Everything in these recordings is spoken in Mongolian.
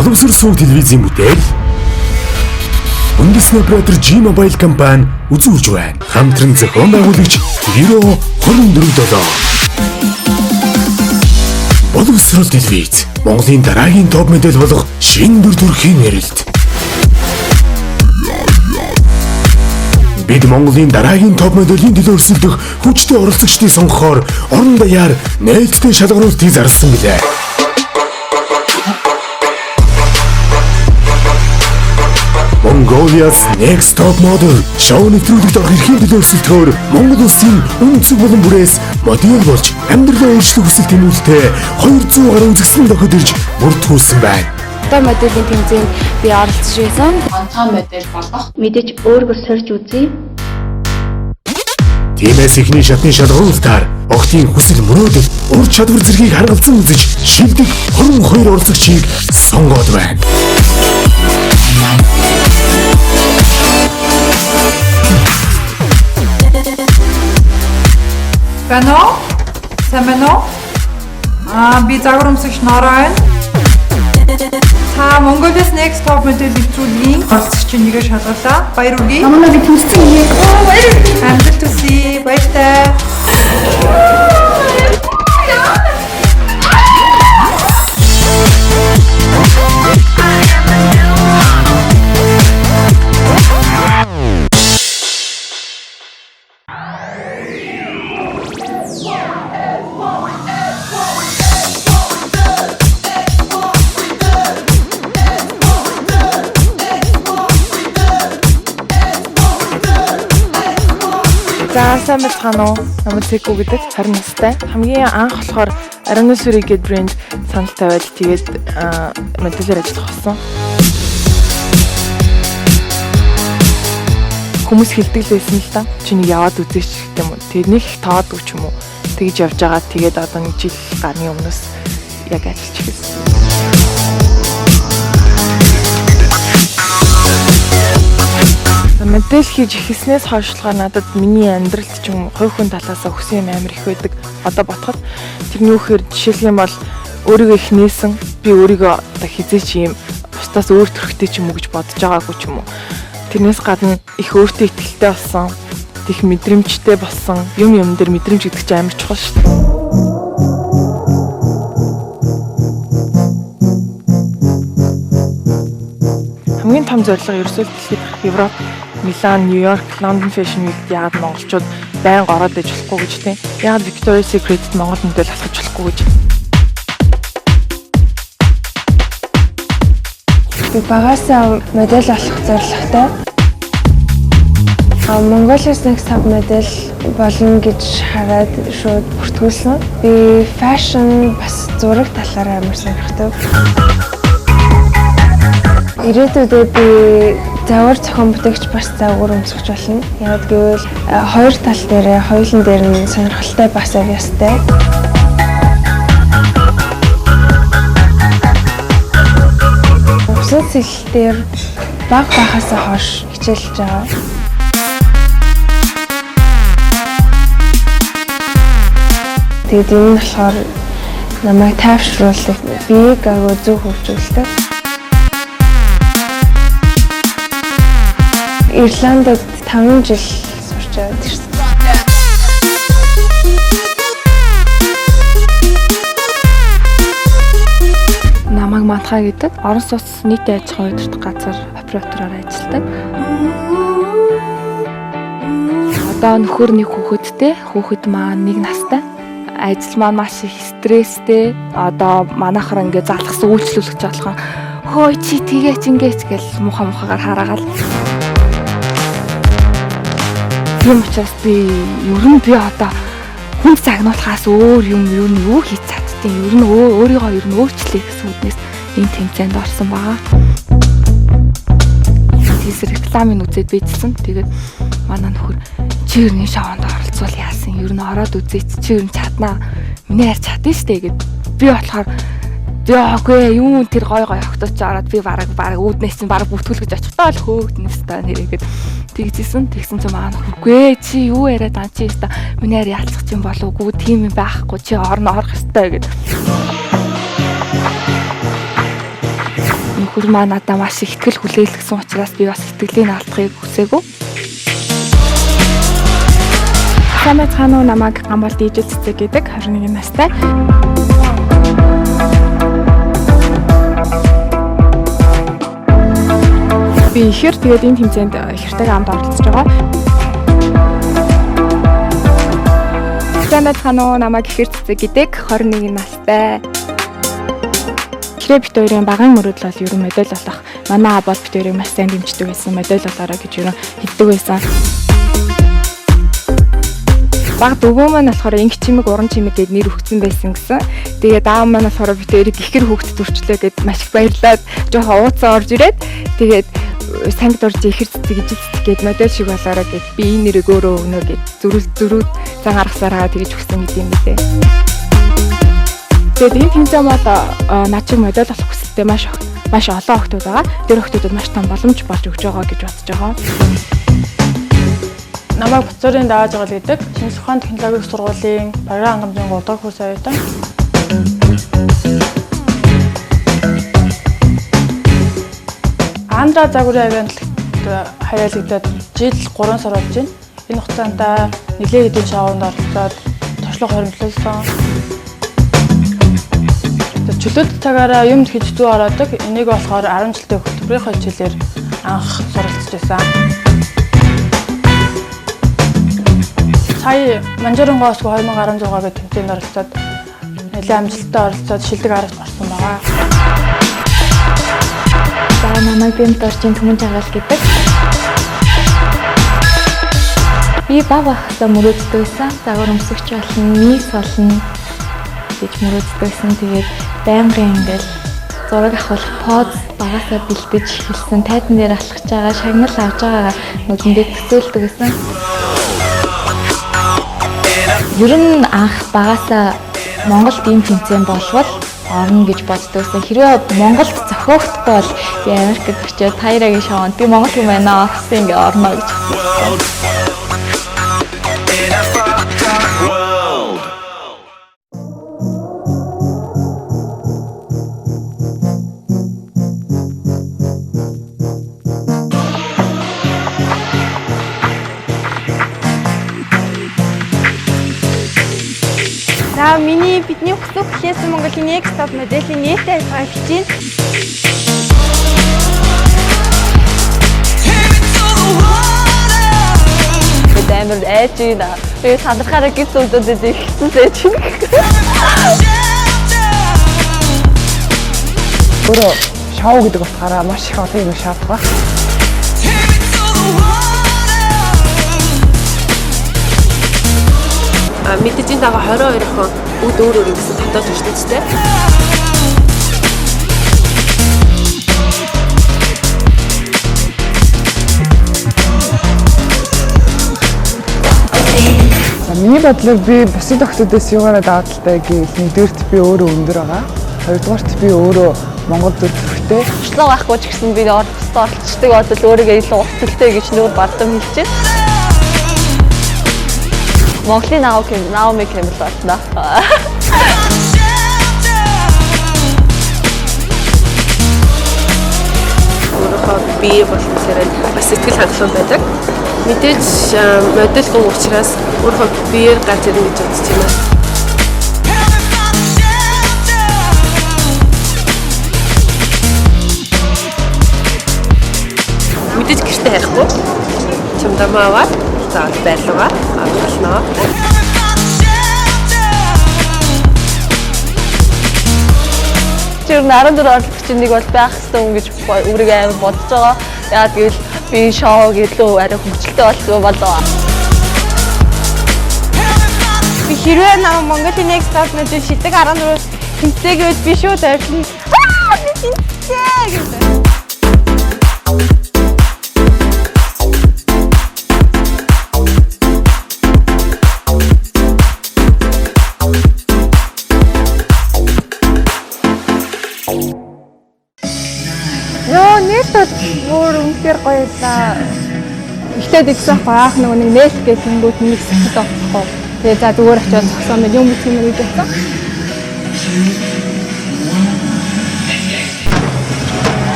боловсрол сувг телевизийн бүтээл үндэсний оператор G-Mobile компани үзүүлж байна. Хамтран зохион байгуулагч Гиро 24/7. Боловсрол телевиз Монголын дараагийн топ модель болох шинэ дүр төрхийн нэрэлт. Бид Монголын дараагийн топ моделийн төлөө өрсөлдөх хүчтэй оролцогчдыг сонгохоор орон даяар нээлттэй шалгаруултыг зарласан билээ. Mongolia's Next Top Model шоу нэвтрүүлэгт орох эрхийн төлөө өрсөлдөхөөр Монгол улсын үндэсний болон бүрээс модель болж амьдралаа өөрчлөх хүсэл тэмүүлэлтэй 200 гаруй үзэгсэлэн дохид ирж бүрдүүлсэн байна. Одоо моделийн тэмцээнд би оролцож байсан. Онцгой модель болох Мэдээж өөргөө сорж үзье. Тиймээс ихний шатны шалгаруулалтаар огтын хүсэл мөрөөдөл ур чадвар зэргийг харгалзан үзэж шилдэг 22 оролцогчийг сонгоод байна. Бано? Самбано? Би загвар өмсөгч Нороо байна. Та Mongolia's Next Top Model нэвтрүүлгийн оролцогчид нэгэ шалгуулаа. Баяр хүргэе. Намайг би тэмцсэн юм. Баяр. Амжилт хүсье. Баяртай. За сайн байна уу? Намайг Цэко гэдэг 20 настай. Хамгийн анх болохоор Aranusuri гэдэг брэнд санал тавиад тэгээд модельээр ажиллах болсон. Хүмүүс хэлдэг л байсан л да. Чи нэг яваад үзээч гэх юм уу. Тэрнийх тоодгүй ч юм уу. Тэгж явж байгаа. Тэгээд одоо нэг жил гарны өмнөөс яг ажиллаж ирсэн. Модель хийж эхэлснээс хойшлохоор надад миний амьдралд ч юм хувь хүн талаас өгсөн юм амар их байдаг. Одоо бодоход тэрний үхээр жишээлх юм бол өөрийгөө их нээсэн, би өөрийгөө одоо хизээч юм бусдаас өөр төрхтэй ч юм уу гэж бодож байгаагүй ч юм уу. Тэрнээс гадна их өөртөө итгэлтэй болсон, их мэдрэмжтэй болсон, юм дээр мэдрэмж гэдэг чинь амар чухал шүү дээ. Хамгийн том зорилго ерөөсөө дэлхийд Европ, Милан, Нью-Йорк, Лондон Fashion Week-д яагаад монголчууд байнга ороод иж болохгүй гэж тийм. Яагаад Victoria's Secret-д монгол модель алхаж болохгүй гэж. Би багасаа модель болох зорилготой. Mongolia's Next Top Model болно гэж хараад шууд бүртгүүлсэн. Би fashion бас зураг талаараа амар сонирхдаг. Ирээдүйдээ би завар зохион бүтээгч бас загвар өмсгөж болно. Яг гэвэл хоёр тал дээрээ хоёулын дээр нь сонирхолтой бас авьяастай. Бусад сэглэлээр баг багасаа хойш хичээлж байгаа. Тэгээд энэ нь болохоор намайг тайвшруулах, биеийг агуу зөв хөгжүүлдэг. Ирландд 5 жил сурч аваад ирсэн. Намайг Мантха гэдэг орон сууц нийтийн аж ахуйн удирдах газар оператороор ажилладаг. Одоо нөхөр нэг хүүхэдтэй, хүүхэд маань 1 настай. Ажил маань маш их стресстэй. Одоо манайхаар ингээд залхсан үйлчлүүлэх жаалхан хөөе чи тгээч ингээч гэл мухагаар хараагаал. Тийм учраас би одоо хүн загнуулахаас өөр юм юу хийж чаддیں۔ Ер нь өөрийгөө өөрчлөе гэсэн үднээс энэ тэмцээнд орсон байгаа. Тийс рекламыг үзээд бичсэн. Тэгээд манай нөхөр чи ер нь шоунд оролцвол яасан? Ер нь ороод үзээч чи ер нь чаднаа. Миний харь чадна штэ гэд. Би болохоор яагүй юу тэр гой охтооч ороод би бараг үүднээс чинь бараг бүтгүүлгэж очихдаа л хөөгднэс та нэрээгээд тэгжсэн чинь маань үгүй чи юу яриад ан чи та миний харь яалцах юм болов уу тийм юм байхгүй чи орох ёстой гэд нөхөр маань надад маш их ихтгэл хүлээлгсэн учраас би бас итгэлийг алдахыг хүсээгүй. Сайн байцгаана уу, намайг Гамбол Дижил Цэцэг гэдэг 21 настай. Би ихэр тэгээд энэ тэмцээнд ихэртэйгээ хамт оролцож байгаа. Сайн байцгаана уу, намайг Ихэр Цэцэг гэдэг 21 настай. Ихрээ бит хоёрын багаан мөрөдөл бол ерөн медаль болох. Манай абол бит хоёрыг маш сайн дэмждэг байсан. Медаль болоорой гэж ерөн хэлдэг байсан. Баг дөвөө маань болохоор инг чимэг, уран чимэг гэд нэр өгсөн байсан гэсэн. Тэгээд аав маань болохоор бит хоёрыг ихэр хүүхдэд төрчлөө гэд маш их баярлаад жоохон ууцсан орж ирээд тэгээд сангид орж ихэр цэцэг гэд модель шиг болоорой гэд би энэ нэрийг өөрөө өгнө гэд зөрүүд зан гаргасараа тэгэж өгсөн гэдэг юм билээ. Тэгээд энэ тэмцээн бол над шиг модель болох хүсэлтэй маш олон охтууд байгаа. Тэр охтуудад маш том боломж болж өгч байгаа гэж бодож байгаа. Намайг Буцуурын дааж байгаа гэдэг Шинжлэх ухааны технологийн сургуулийн програм хангамжийн 3 дахь курс оюутан. Андра загварын агентлагт хаяалагдаад жил 3 сар болж байна. Энэ хугацаанд нэлээд хэдэн шоунд оролцоод туршлага хоримтлуулсан. Чөлөөт цагаараа юмд хийж зүй ороодог. Энийг болохоор 10 жилдээ хөтөлбөрийнхөө хичээлээр анх суралцж байсан. Сая Манжаронгоос 2016 гээд тэмцээнд оролцоод нэлээд амжилттай оролцоод шилдэг 10-т орсон байгаа. За намайг Бэмт орчин Түмэн Жагаал гэдэг. Би баг байхдаа мөрөөддөг байсан. Загвар өмсөгч болно, мис болно гэж мөрөөддөг байсан. Тэгээд байнгын ингээл зураг авах поз багасаа бэлдэж эхэлсэн. Тайзан дээр алхаж байгаа, шагнал авч байгаагаа нүдэндээ төсөөлдөг байсан. Ер нь анх багасаа Монголд ийм тэмцээн болвол орно гэж боддог байсан. Хэрвээ Монголд зохиогдохгүй бол би Америкт очиод Тайрагийн шоунд би Монгол хүн байна гэсэн ингээ орно гэж бодсон. За бидний хүсэг хэлсэн Монголын Next Top моделийн нээтэй ажиллагаа хийж байна. Амар айж байна. Би сандрахаараа гис үүдээд ихсэн сэж байна. Өөрөө шоу гэдэг утгаараа маш их олон юм шаарддаг. Мэдээж энэ дага 22 охин үд өөр гэсэн татаж өчтөцтэй. Миний бодлоор би бусад охтуудаас юугаараа давталтай гэвэл нэгдүгээрт би өөрөө өндөр байгаа. Хоёрдугаарт би өөрөө Монгол төр төрхтэй. Туршлага байхгүй ч гэсэн би оролцдог бодол өөрийгөө илүү устдaltaй гэж нөр бардам хэлж байна. Монголын Наоми Кэмпбелл байна. Өөрөөхөө бие боловсрол бас сэтгэл хангалуун байдаг. Мэдээж модель гоо учраас өөрөөхөө биеэр гарч ирнэ гэж бодож байна. Мэдээж гэртээ харихгүй. Чамдамаа аваад за байлгаа авчихнаа. Тэр 14 орлогчдын нэг бол байх хэрэгтэй хүн гэж өөрийгөө амар бодож байгаа. Яагаад гэвэл би шоуг илүү арай хөгжилтэй болсон болоо. Би хэрвээ намайг Монголын Next Top модель шидэг 14 тэмцээгээд би шууд ойрлно. Би тэмцээ гэдэг. Өөр үнээр гоё л ихтэй дэгсэн баах нэг нээлт гэх тэнгууд нэг сэтгэл авахгүй. Тэгээ за зүгээр очиод зогсоо юм үгүй юм гэж бодсон.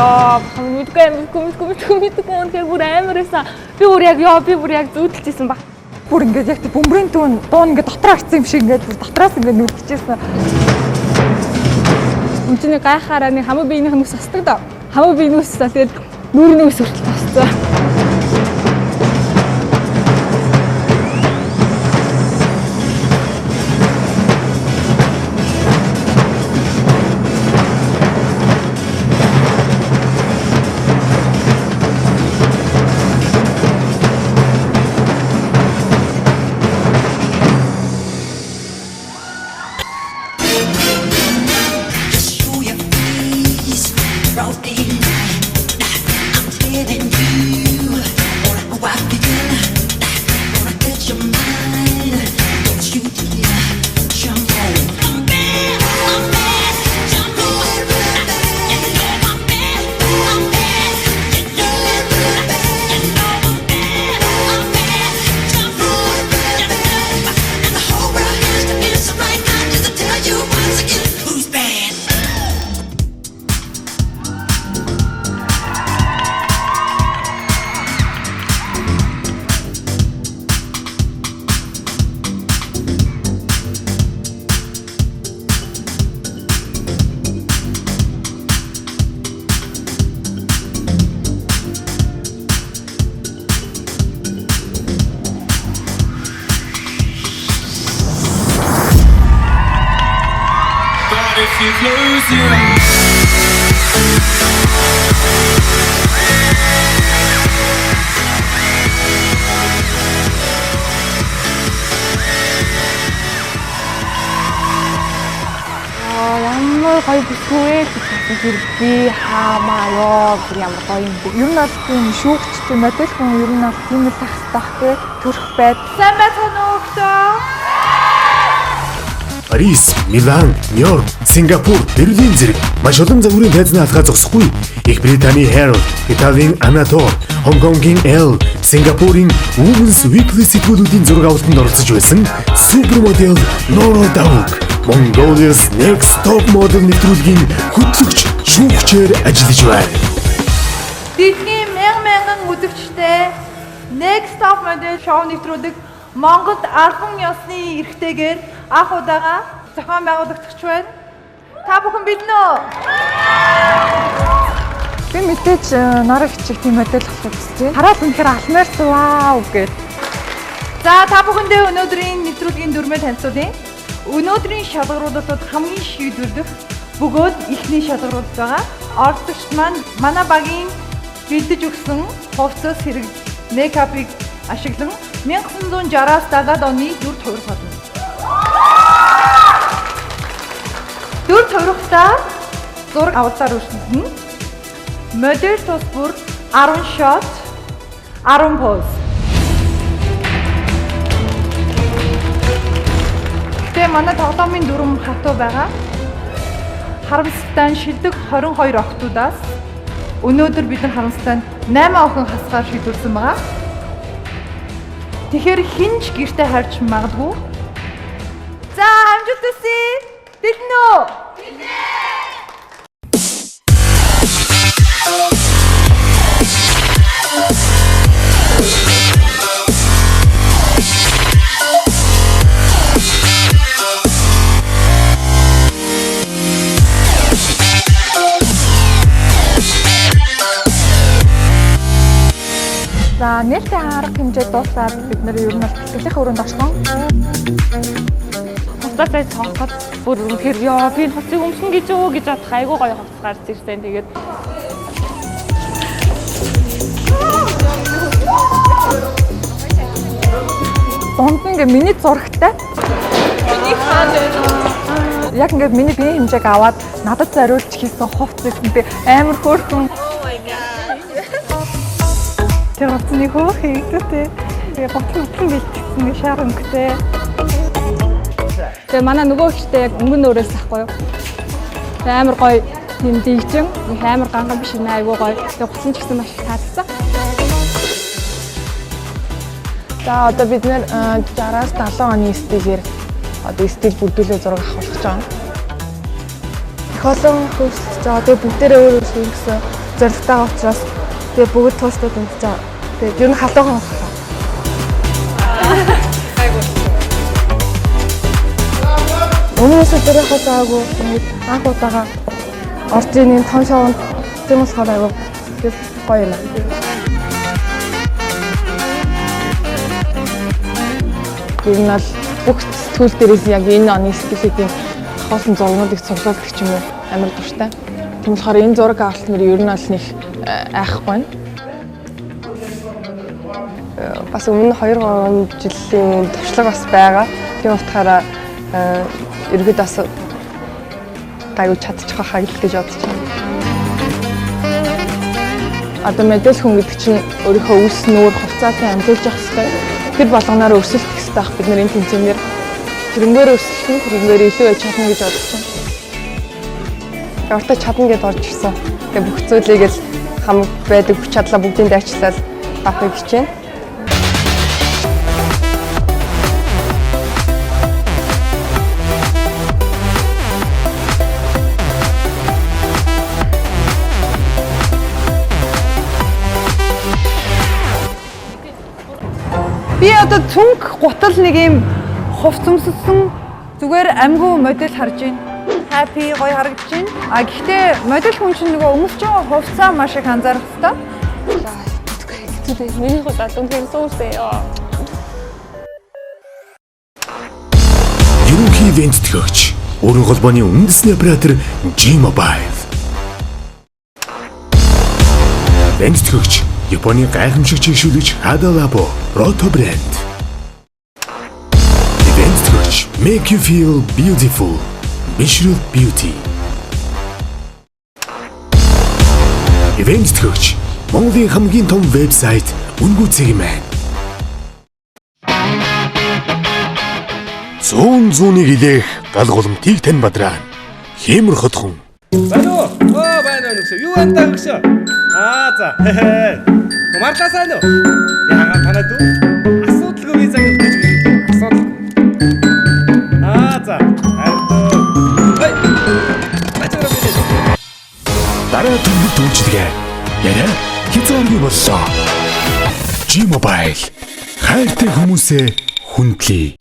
ёо мэдгүй үнэхээр бүр амар байсан. Би бүр яг зүүдэлжсэн баг. Бүр ингээд яг бөмбөрийн дуун ингээд дотроо очсон юм шиг ингээд бүр дотроос ингээд нүдчихсэн. Үнэхээр гайхаараа нэг хамаа биенийх нь ус асдаг да. Хамаа биений ус та тэгээд нүүрний ус хүртэл тасцсан. If you close your eyes. Ямар гоё бүсгүй гэж би хаамаа ёо ямар гоё юм бэ. Ер нь бол тийм шүүгчтэй модель хүн ер нь бол тийм л тах хэрэгтэй төрөх байд. Сайн байна уу хөөе? Парис, Милан, Нью-Йорк, Сингапур, Берлин зэрэг маш олон загварын тайзнаа алхаа зогсохгүй. Их Британий Herald, Италийн Anatole, Хонконгийн Elle, Сингапурын Women's Weekly сэтгүүлүүдийн зураг авалтанд оролцож байсан супермодель Nora Dawg, Mongolia's Next Top Model нэвтрүүлгийн хөтлөгч шүүгчээр ажиллаж байна. Дэлхийн мянган үзэгчтэй Next Top Model шоу нэвтрүүлэг Монголд албан ёсны эрхтэйгээр анх удаага зохион байгуулагч байна. Та бүхэн биднэ үү? Би мэдээж Нора хичээх тийм модель болох гэж байна. Хараад үнэхээр алмаар вау гэж. За та бүхэндээ өнөөдрийн нэвтрүүлгийн дүрмээ танилцуулъя. Өнөөдрийн шалгаруулалтад хамгийн шийдвэрлэх бөгөөд ихний шалгаруулалт байгаа. Оролцогчид маань манай багийн бэлдэж өгсөн хувцас хэрэг мейкапыг ашиглан 1960-аас 70-аад оны дүр тойрог болно. Дүр тойрогтаа зураг авалтаар үргэлжлэн модель тус бүр 10 shot 10 pose. Тэгээ манай тоглоомын дүрм хатуу байгаа. Харамсалтай нь шилдэг 22 охтуудаас өнөөдөр бид нар харамсалтай нь 8 охин хасгаар шийдвэрлсэн байгаа. Тэгэхээр хинч гэртээ харж магадгүй. За амжилт хүсье. Дэлнэ үү? За нээлттэй арга хэмжээ дуусаад бид нэр ер нь сэтгэлийн өрөөнд очихсон. Хувцасаа цоохот бүр үнэхээр ёо би хувцсыг өмсөн гэж үү гэж бодох айгуу гоё хувцас гарч ирсэн. Тэгээд Дунд нь ингээ миний зурагтай. Миний хаан байна. Яг ингээ миний биеийн хэмжээг аваад надад зориулж хийсэн хувцас би амар хөөрхөн. Тэр утасны хөөх хийгдээ. Тэгээ ботлон бэлтгэсэн нэг шар өнгөтэй. тэгээ манай нөгөө ихтэй яг өнгөн өөрөөс ахгүй юу. Тэгээ амар гоё тийм дийчин, амар ганган биш нэ айгуу гоё. Тэгээ буцсан ч гэсэн маш их таалагдсан. За одоо бид нэр 60-аас 70 оны стилээр одоо стил бүрдүүлээ зураг авах болж байгаа. Их олон хөөсөлж байгаа. Тэгээ бүгдээрээ өөр өөр шингэсэн зоригтойгоо учраас тэгээ бүгд тууштай дэмжиж байгаа. Тэгээ ер нь халуухан байна. Өмнөөс дөрөхөд байгаагүй ингээд анх удаага орж ийн том шоунд тийм болохоор айгүй гоё юм. Энэ нь бүх сэтгүүл дээрээс яг энэ оны сэтгэлийн хоосон зургуудыг цуглуулдаг ч юм уу амар дуртай. Тийм болохоор энэ зураг авалт мөр ер нь бол нэг айхгүй байна. Бас өмнө 2-3 жилийн туршлага бас байгаа. Тийм утгаараа ерөөд бас гайгүй чадчих байхаа гэж бодож байна. Одоо мэдээлэл хүн гэдэг чинь өөрийнхөө үс нүүр хувцаатыг амжуулж явах хэрэгтэй. Тэр болгоноор өрсөлдөх хэрэгтэй байх. Бид нэр энэ тэмцээнээр тэрнгээр өрсөлдөн, тэрнгээр илүү яж чадна гэж бодож байна. Өөртөө чадна гэдээ орж ирсэн. Тэгээ бүх зүйлийг л хамаг байдаг хүч чадлаа бүгдийг дайчлал авахыг хичээнэ. Би одоо цүнх гутал нэг юм хувц өмссөн зүгээр амьгүй модель харж байна. Happy гоё харагдаж байна. А гэхдээ модель хүн чинь нөгөө өмсөж байгаа хувцаа маш их анзаарах хэрэгтэй. Миний хувьд үнээр суусэё. Ерөнхий ивент төгөөч. Өргөн холбооны үндэсний оператор G-Mobile. Ивент төгөөч. Японы гайхамшиг чигшүүлэгч Hada Labo, Roto Brand. Event төгөөч Make You Feel Beautiful, Bishru Beauty. Event төгөөч Монголын хамгийн том вебсайт Үнгүй цэгмэн. 100-100-ыг илээх гал голомтыг тань бадраа. Хэмэр хотхон. Байна уу? Байна уу? Юу андаа гүшөө? За. Марласаа нөө. Яагаад танад уу? Асуудалгүй визаг өгч гэж. Асуудал. За. Хай. Бачаараа бид. Дараа төлөв дүүжлээ. Яа, хязгааргүй боллоо. G-Mobile. Хайртай хүмүүсээ хүндлэе.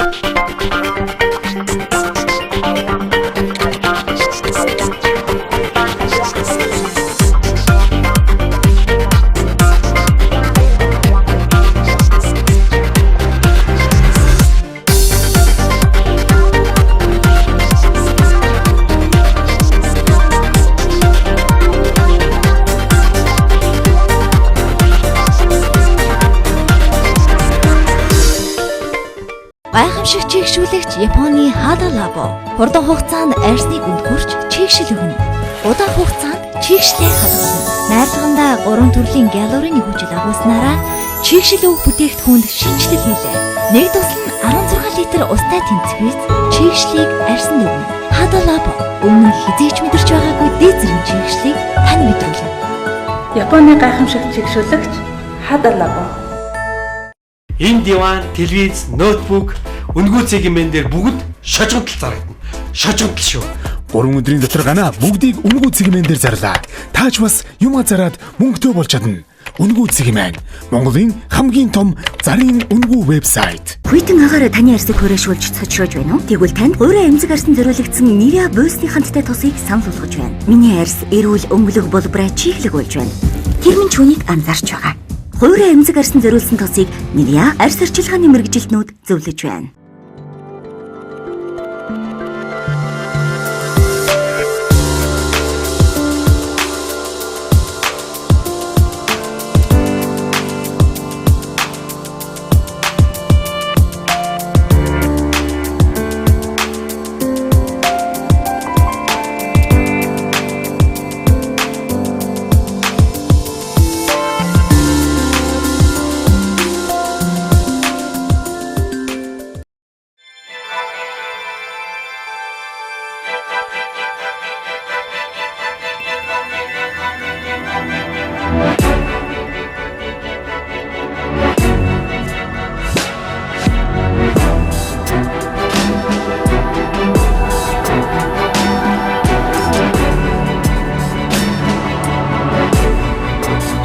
Гайхамшиг чигшүүлэгч Японы Hada Labo хурдан хугацаанд арьсныг өндгөрч чигшил өгнө. Удаан хугацаанд чигшлээ хадгална. Найрлагандаа 3 төрлийн гиалурины хүчил агуулснараа чигшил өг бүтээгдэхүүнд шинжилэл хийлээ. Нэг тусал нь 16 литр устай тэнцвэрт чигшлийг арьсанд өгнө. Hada Labo өмнө хизээч мэдэрч байгаагүй дээд зэрэг чигшлийг тань мэдрүүлнэ. Японы гайхамшиг чигшүүлэгч Hada Labo. Энэ диван, телевиз, ноутбук, үнгүй цэгмэн дээр бүгд шожгонтол зарагдана. Шожгонтол шүү. 3 өдрийн дотор гана бүгдийг үнгүй цэгмэн дээр зарлаа. Тааж бас юмаа зараад мөнгөтэй болж чадна. Үнгүй цэгмэн. Монголын хамгийн том зарын үнгүй вебсайт. Хүйтэн агаараа таны арьсыг хуурайшуулж цочроож байна уу? Тэгвэл танд өөрөө эмзэг арьсан зориулагдсан Nivea буйсны ханттай тусыг санал болгож байна. Миний арьс эрүүл өнгөлөг болбраа чиглэг болж байна. Тэр минь чүнийг анзаарч байгаа. Хуурай эмзэг арьсан зориулсан тосыг Nivea арьс арчилгааны мэргэжилтнүүд зөвлөж байна.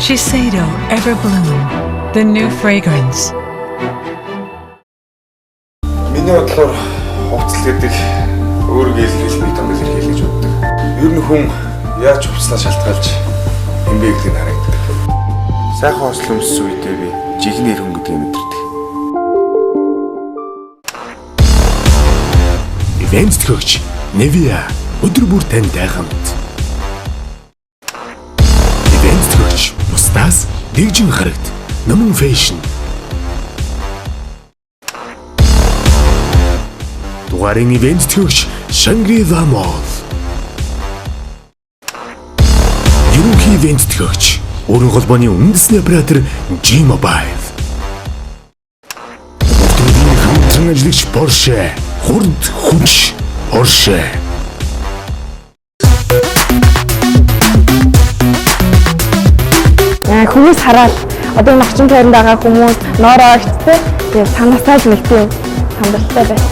Shiseido Everbloom, the new fragrance. Миний бодлоор хувцас гэдэг өөрийгөө илэрхийлэх том илэрхийлэл гэж боддог. Ер нь хүн яаж хувцлаа шалтгаалж хэмбэ гэдгийг харагддаг. Сайхан хослон өмссөн үедээ би жигнэр хүн гэдгийг мэдэрдэг. Ивент төгч Nivea өдөр бүр тантай хамт. Ивент төгч бусдаас дэгжин харагд. Номон фэшн. Дугарын ивент төгч Shangri-La Mall. Ерөнхий ивент төгч Өргөн холбооны үндэсний оператор G-Mobile. Өдрийн хамтран ажиллагч Porsche. Хурд хүч Porsche. Хүмүүс хараад одоо навчин тойронд байгаа хүмүүс ноороо ихтэй тэгээ санаасаа л нэг тийм хандлагатай байна.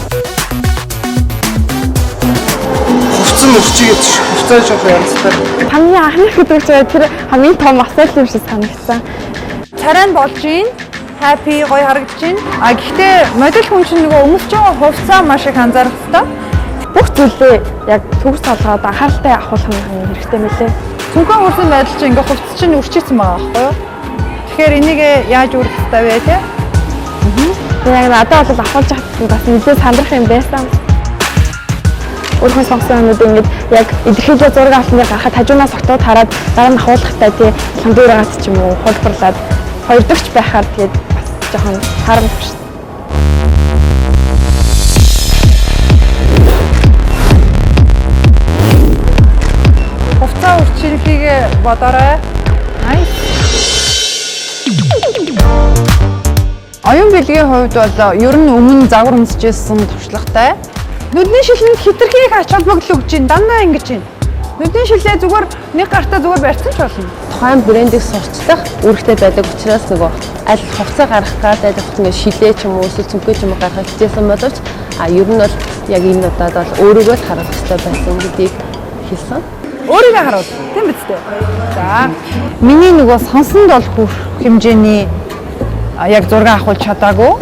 Хувцсан мөчигээд хувцаа жоох ярилцдаг. Хамгийн анхны гэдэг чинь тэр хамгийн том асуулт юм шиг санагдсан. Царай нь болж гин, happy гоё харагдаж гин. А гэхдээ модель хүн чинь нөгөө өмсөж байгаа хувцаа маш их анзаарах хэрэгтэй. Бүх зүйлээ яг төгс толгойд анхааралтай авахулах нь хэрэгтэй мөлий. Цүнхэн хурдан байдал чинь ингээ хувцас чинь үрчигдсэн байгаа байхгүй юу? Тэгэхээр энийг яаж үргэлж хэрэгтэй вэ те? Тэгээ яг надад бол авахулж хатсан бас нэлээд сандрах юм байсан. Өөрхөн сонгосон юмуд ингээд яг илэрхийлээ зураг авсны гарахад хажуунаас огтуд хараад дараа нь ахуулахтай тий ландуур гат ч юм уу хулбарлаад хоёр дахь байхаар тэгээд бас жоохон харамсав шүү. Хувцас үрчилгээ бодорой. Оюун бэлгийн хувьд бол ер нь өмнө загвар өмсөжсэн туршлагатай. Нүдний шилэнд хитрхи их ач холбогдол өгч ин дандаа ингэж ин. Нүдний шилээ зүгээр нэг гартаа зүгээр барьсан ч болно. Тухайн брендийг сурчлах үүрэгтэй байдаг учраас нөгөө аль хувцас гаргах гэдэг ингээ шилээ ч юм уу эсвэл цүнхээ ч юм уу гаргах хичээсэн боловч ер нь бол яг энэ удаад бол өөрийгөө л харуулах хэрэгтэй байсан гэдгийг хэлсэн. Өөрийгөө харуул. Тийм биз дээ. За. Миний нөгөө сонсонд бол хүрх хэмжээний яг зураг авахулж чадаагүй.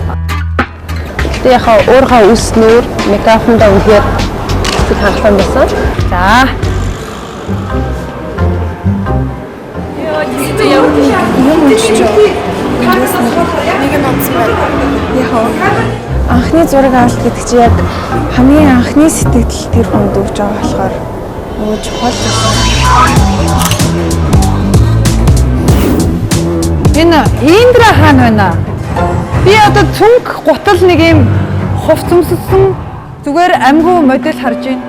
Гэтэ яхаа өөрийнхөө үс нүүр микрофондоо үнэхээр их хангалттай байсан. За. Анхны зураг авалт гэдэг чинь яг хамгийн анхны сэтгэл тэр хүнд өгч байгаа болохоор нөгөө чухал Энэ Индра хаан байна. Би одоо цүнх гутал нэг юм хувц өмссөн зүгээр амьгүй модель харж байна.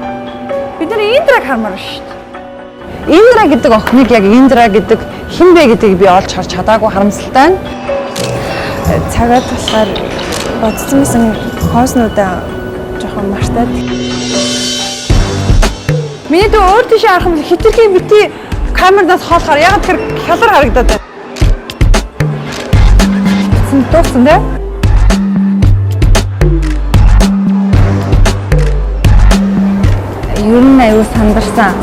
Бид нар Индраг хармаар шүү дээ. Индра гэдэг охиныг яг Индра гэдэг хэн бэ гэдгийг би олж харж чадаагүй харамсалтай. цагаад болохоор бодсон байсан хооснуудаа жоохон мартаад. Миний дөө өөр тийш харах юм хитрхи бити камернаас хоолохоор яг тэр хялар харагдаад байна. Дууссан дээ. Ер нь аюу сандарсан.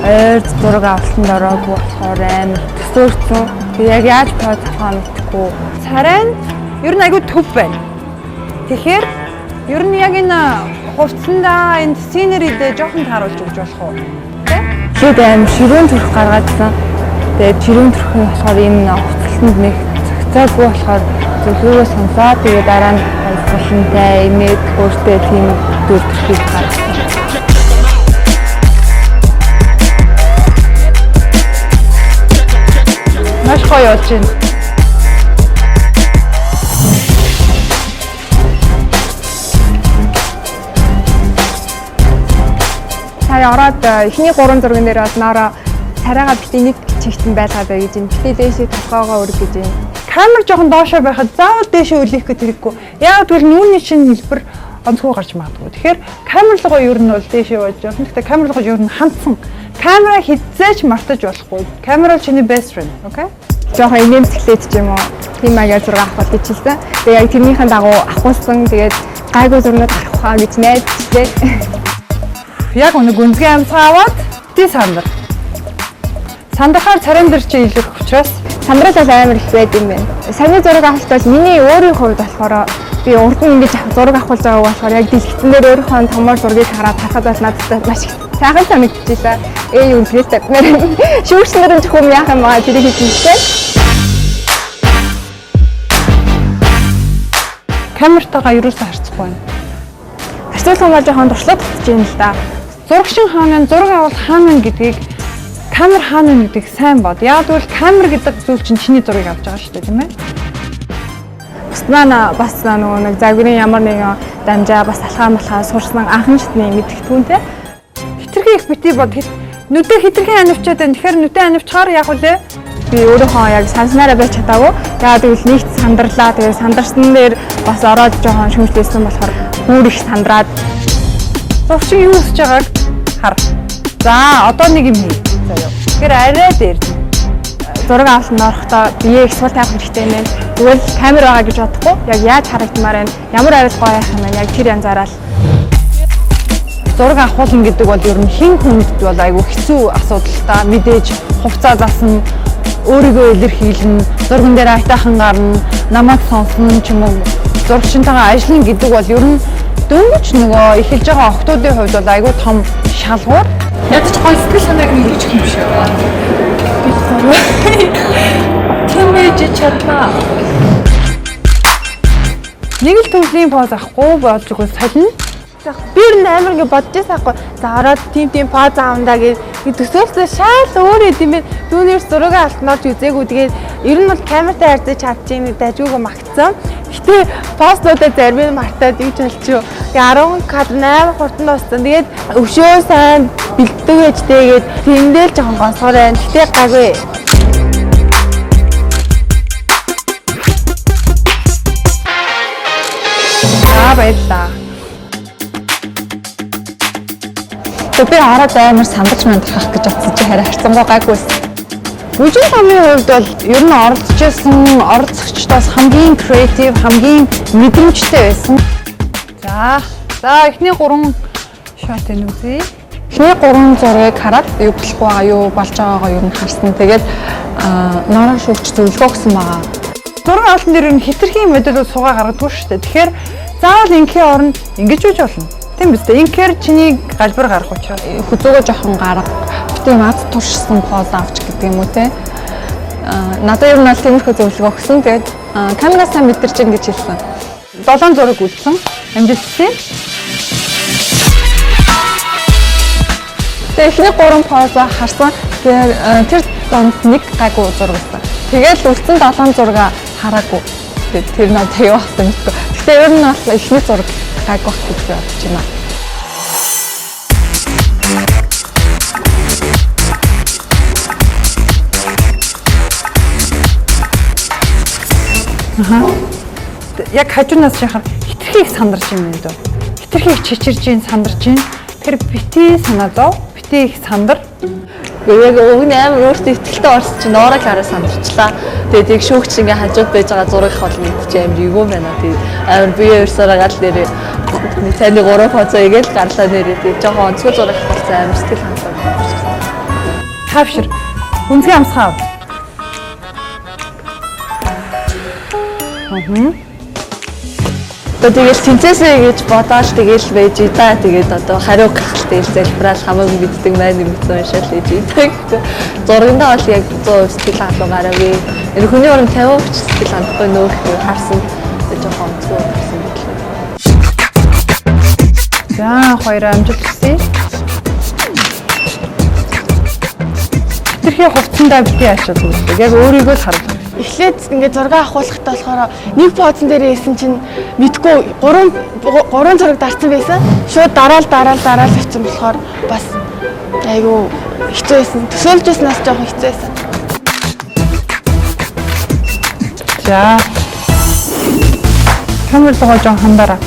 Ойр зураг авалтанд ороогүй болохоор амар төсөөрсөн. Яг яаж поз авах мэдэхгүй. Царай нь ер нь аюу төв байна. Тэгэхээр ер нь яг энэ хувцсандаа энэ сценеридээ жоохон тааруулж өгч болох уу? Тэгээд амар ширүүн төрх гаргаадсан. Тэгээд ширүүн төрх нь болохоор энэ хувцсанд нэг цогцоогүй болохоор зөвлөгөө сонсоод тэгээд дараа нь болонтай имэд өөртөө тийм дүр төрхийг гаргасан. Маш гоё болж байна. Сая ороод эхний 3 зурган дээр бол нороо царайгаа битээ нэг чигтэн байлгаа бай гэж юм. Битээ дээшээ толгоогоо өрг гэж юм. Камер жоохон доошоо байхад заавал дээшээ үлээх гэж хэрэггүй. Яг тэгвэл нүүрний чинь хэлбэр онцгой гарч магадгүй. Тэгэхээр камерлогоо ер нь бол дээшээ болж болно. Гэхдээ камерлогоо ер нь хандсан. Камера хизээч мартаж болохгүй. Камера чиний best friend, okay? Жоохон инээмсэглээд ч юм уу. Тийм маягаар зураг авах гэж хэлсэн. Тэгээ яг тэрнийхэн дагуу авахулсан. Тэгээд гайгүй зурнууд гаргахаа гэж найдчихлээ. Яг өнөг гүнзгий амьсгаа аваад тий сандар. Сандахаар царин дээр чи илэрх учраас сандрал амар их байд юм байна. Саяны зураг авалт бол миний өөрийн хувьд болохоор би урд нь ингэж зураг авах байгаа болохоор яг дэлгэцэн дээр өөрийнхөө томор зургийг хараад харахад бол надад маш их сайхан санагдчихлаа. Юу гэрээтэй шүүгчнэр нь зөвхөн яах юм аа тэрийг хийчихсэн. Камертайгаа ерөөсөө харцахгүй байна. Харьцуулгын маань жоохон туршлага татж байна л да. Зурагшин хаана зураг авалт хаана гэдгийг камер хаана гэдгийг сайн бод. Яг бол камер гэдэг зүйл чинь чиний зургийг авч байгаа шүү дээ, тийм ээ? Бусмаа бас нөгөө нэг загварын ямар нэгэн дамжаа бас алхаа малхаа сурсан анхан шатны мэдгэдэггүнтэй. Хитрхи их бити бод. Нүдэ хитрхи анивчаад байна. Тэгэхээр нүдэ анивчаар яг үлээ. Би өөрийнхөө яг санснараа байж чадаагүй. Яагаад гэвэл нэгт сандарлаа. Тэгээ сандарсан дээр бас ороод жоохон шүмжлээсэн болохоор бүр их сандраад. Зурагчин юу хийж байгааг хар. За, одоо нэг юм хий. Заяа. Тэгэхээр арай дээр. Зураг авалт норохдоо бие их сул тавих хэрэгтэй юм байна. Тэгвэл камер байгаа гэж бодохгүй. Яг яаж харагдмаар байна? Ямар арилгаа байх юм бэ? Яг тэр янзаараа л зураг авахулна гэдэг бол ер нь хин хүнд бол айгүй хэцүү асуудал та. Мэдээж хувцас заасан, өөрийгөө илэрхийлнэ, зурган дээр айтаахан гарна, намайг сонсно ч юм уу. Зурагчинтайгаа ажиллана гэдэг бол ер нь дөнгөж нөгөө эхэлж байгаа охтуудын хувьд бол айгүй том шалгуур. Ядаж гоё сэтгэл санааг нэгж юм шиг байна. Тэмээж чадна. Нэг л төрлийн поз авахгүй болж өгөө солино. би ер нь амар ингэ бодож байсаахгүй. За ороод тийм поз аавндаа гэж төсөөлсөн шал өөр юм бэ. Түүнээс зураг алтнаарч үзээгүй. Тэгээд ер нь бол камертай харьцаж чадчихын дайгуугаа магтсан. Гэтэ постуудаа зарим нь мартаад ийж болчихоо. Тэгээд 10 кадр 8 хурдан дууссан. Тэгээд өвшөө сайн бэлддэг ээж тэгээд тэндээ л жоохон гонсгоор байна. Гэтэ гайгүй. Баярлалаа. Би хараад амар сандарч мандах гэж бодсон чи хараа харцангуй гайгүйсэн. Бүжиг хамын хувьд бол ер нь оролцожсэн оролцогчдоос хамгийн креатив, хамгийн мэдрэмжтэй байсан. За эхний 3 шот энэ үзье. Эхний 3 зургийг хараад юу болох байгаа, юу болж байгаагаа ер нь харсан. Тэгээд нороо шүүгч зөвлөгөө өгсөн байгаа. Зураг авалтан дээр нь хитрхийн модель суугаа гаргадаг шүү дээ. Тэгэхээр заавал ингийн оронд ингэж үж болно. Тийм биз дээ. Ингээр чиний галбар гарах учраас хөдөөгөө жоохон гарга. Гэтэ над туршсан поз авч гэдэг юм уу те. Надад ер нь аль тиймэрхүү зөвлөгөө өгсөн. Тэгээд камераас сайн мэдэрч ин гэж хэлсэн. 7 зураг үлдсэн. Амжилттай. Тэгээд эхний 3 позоо харсан. Тэгээд тэр донд нэг гайгүй зураг байсан. Тэгээд үлдсэн 7 зураг хараагүй. Тэгээд тэр надад юу болсон мэдгүй. Гэтэ ер нь бол эхний зураг гайгүй байх гэж бодож байна. Яг хажуунаас шахаар хитрхи их сандарч юм байна дөө. Хитрхи их чичирж ийн сандарч ийн. Тэр бити санаа зов. Бити их сандар. Яг өгний амар өөртөө ихтэлтэй орсон чинь ноорог хараа сандарчлаа. Тэгээд яг шүүгч ингээ хажууд байж байгаа зургийг хол мэдчих амар юу байна. Тэгээд амар бие өрсөөр гал нэрээ таны 3 фото игээл гарлаа нэрээ. Тэгээд жоохон онцгой зураг болсон амар сэтгэл хангалуун. Тавшир. Үнцгий амсгаа. Тэгээд тэнцээсэй гэж бодоод тэгэл байж да. Тэгээд одоо хариу гахалтай залбирал хамаагүй мэддэг маань мэдсэн уншаал гэж идэг. Зургандаа бол яг 100% сэтгэл хангалуун гараагүй. Энэ хүний уран 50% сэтгэл хандахгүй нөөх харсан жоохон онцгой болсон мэтлээ. За хоёроо амжилт хүсье. Тэрхий хувцсандаа бити ашиг үздэг. Яг өөрийгөө л харуулна. Эхлээд ингээд зураг авахлахтай болохоор нэг позон дээр ирсэн чинь мэдгүй 3 зураг дарсан байсан. Шууд дараал авчихсан болохоор бас айгүй хэцүү байсан. Төсөөлжсэнээс жоохон хэцүү байсан. За. Камер зогоо жоон хандараа.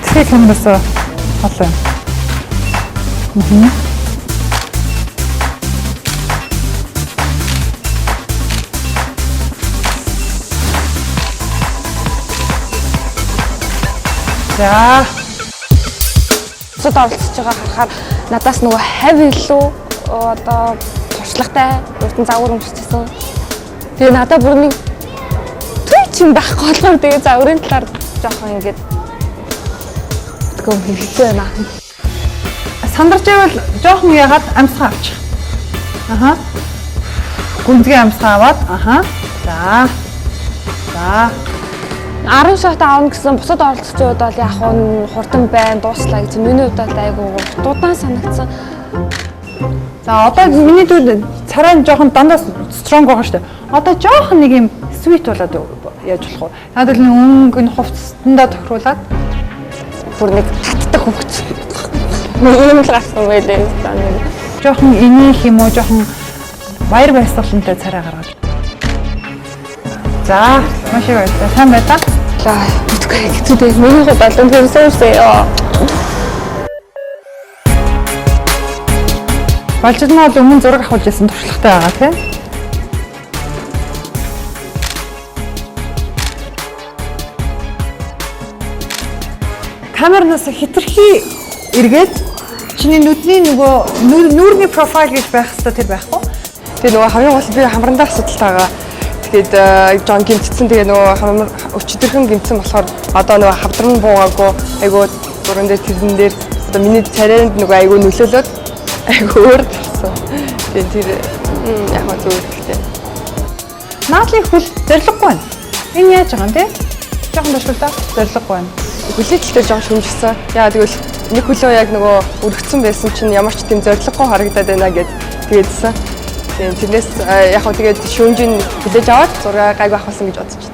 Тэсээ камераас болоо. За. Цод оролцож байгаа харахаар надаас нөгөө хав илүү одоо туршлагатай өртөн загвар өмсчихсэн. Тэгээ надад бүр нэг түр чин байхгүй болохоор тэгээ за өрийн талаар жоохон ингээд тэгвэл хэлээ байна. Сандарч байвал жоохон ягаад амьсгаа авчих. Аха. Гүнзгий амьсгаа аваад аха. За. 10 шат аавна гэсэн бусад оролцогчдод бол яг нь хурдан байна, дууслаа гэж миний хувьд бол айгүй дуудаан санагдсан. За одоо миний дүүд царай жоохон дандаа стронг байгаа шүү дээ. Одоо жоохон нэг юм sweet болоод яаж болох вэ? Надад л өнгө нь хувцсандаа тохируулаад бүр нэг татдаг хөвгч. Ийм л гарсан байлээ. Жоохон инех юм уу, жоохон баяр баясгалантай царай гаргаж. За, маш их баярлалаа. Сайн байлаа. За, үгүй хэцүү дээ. Миний хувьд бол үнэхээр Балжидмаа бол өмнө зураг авах гэсэн туршлагатай байгаа тийм. Камернаас хитрхи эргээд чиний нүдний нөгөө нүүрний профайл гэж байх хэрэгтэй тэр байхгүй. Тэгээ нөгөө хамгийн гол би хамрандаа асуудалтай байгаа. Тэгээд Жон гимтсэн тэгээ нөгөө өчтөрхөн гимтсэн болохоор одоо нөгөө хавдран буугаагүй айгуу дуран дээр тэрэн дээр одоо миний царайнд нөгөө айгуу нөлөөлөд айгуу өөр болсон. Тэгээд тэр яг нь зөв гэхдээ. Наадлын хөл зориггүй байна. Энэ яаж байгаа юм те? Жохон төвшөлтэй зориггүй байна. Хүлээтэл жоон шүмжсэн. Яа тэгвэл нэг хөлөө яг нөгөө өргөцсөн байсан чинь ямар ч тийм зориггүй харагдаад байна гэд тэгээдсэн. Тэгээд тэрнээс яг хөө тэгээд шүүмжийн хүлээж аваад зураг гайг авахсан гэж бодож байна.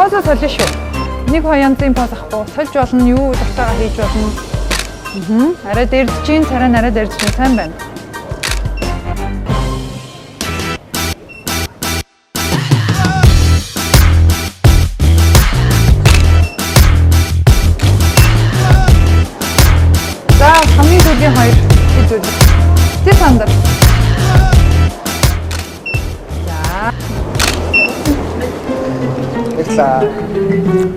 Позо солио шүү. Нэг хоёр янзын поз ахгүй. Сольж болно, юу дуртайгаа хийж болно. Арай дэрж чинь, царай нарай дэрж чинь сайн байна. За, хамгийн түрүүний хоёр хэдүүл. Тэ сандар.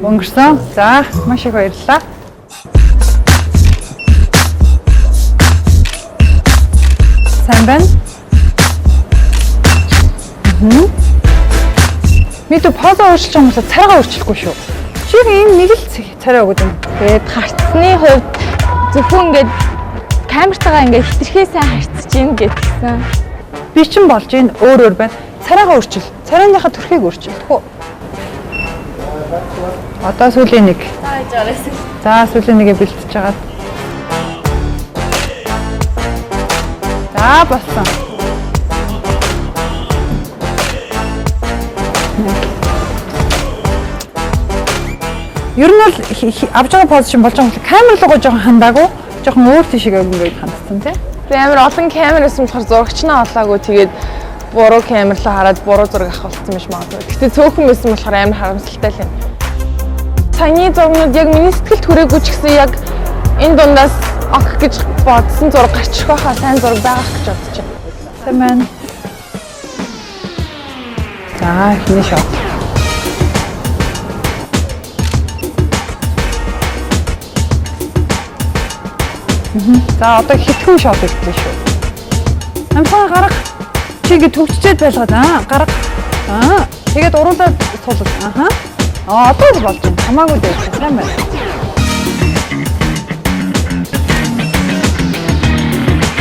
Өнгөрсөн. За, маш их баярлалаа. Сайн байна. Мэдээ позо өөрчилж байгаа юм царайгаа өөрчлөхгүй шүү. Чи ийм нэг л царай өгöd юм. Тэгээд харцны хувьд зөвхөн ингээд камертайгаа ингээд хитрхээ сайн харцж ийн гэдгсэн. Би ч болж ийн өөр байна. Царайгаа өөрчил. Царайныхаа төрхийг өөрчил. Тэгвэл одоо сүүлийн нэг. За сүүлийн нэгээ бэлтэж байгаа. За болсон. Ер нь бол авч байгаа поз чинь болж байгаа юм. Камер руугаа жоохон хандаагүй, жоохон өөр тийшээ ингээд хандсан тий. Би амар олон камер байсан болохоор зурагчнаа олоогүй тэгээд буруу камер руу хараад буруу зураг авах болсон биш магадгүй. Гэтэ цөөхөн байсан болохоор амар харамсалтай л юм. Саяны зургууд яг миний сэтгэлд хүрээгүй ч гэсэн яг энэ дундаас ок гэж бодсон зураг гарчих байхаа сайн зураг байгаах гэж бодож байна. Сайн байна. За эхний шот. За одоо хитгэн шот хийлээ шүү. Амсаа гарах. Чи ингэ төгсчээд байлгаад гарах. Тэгээд уруулаад суулгах. Одоо л болж байна. Хамаагүй дээ. Сайн байна.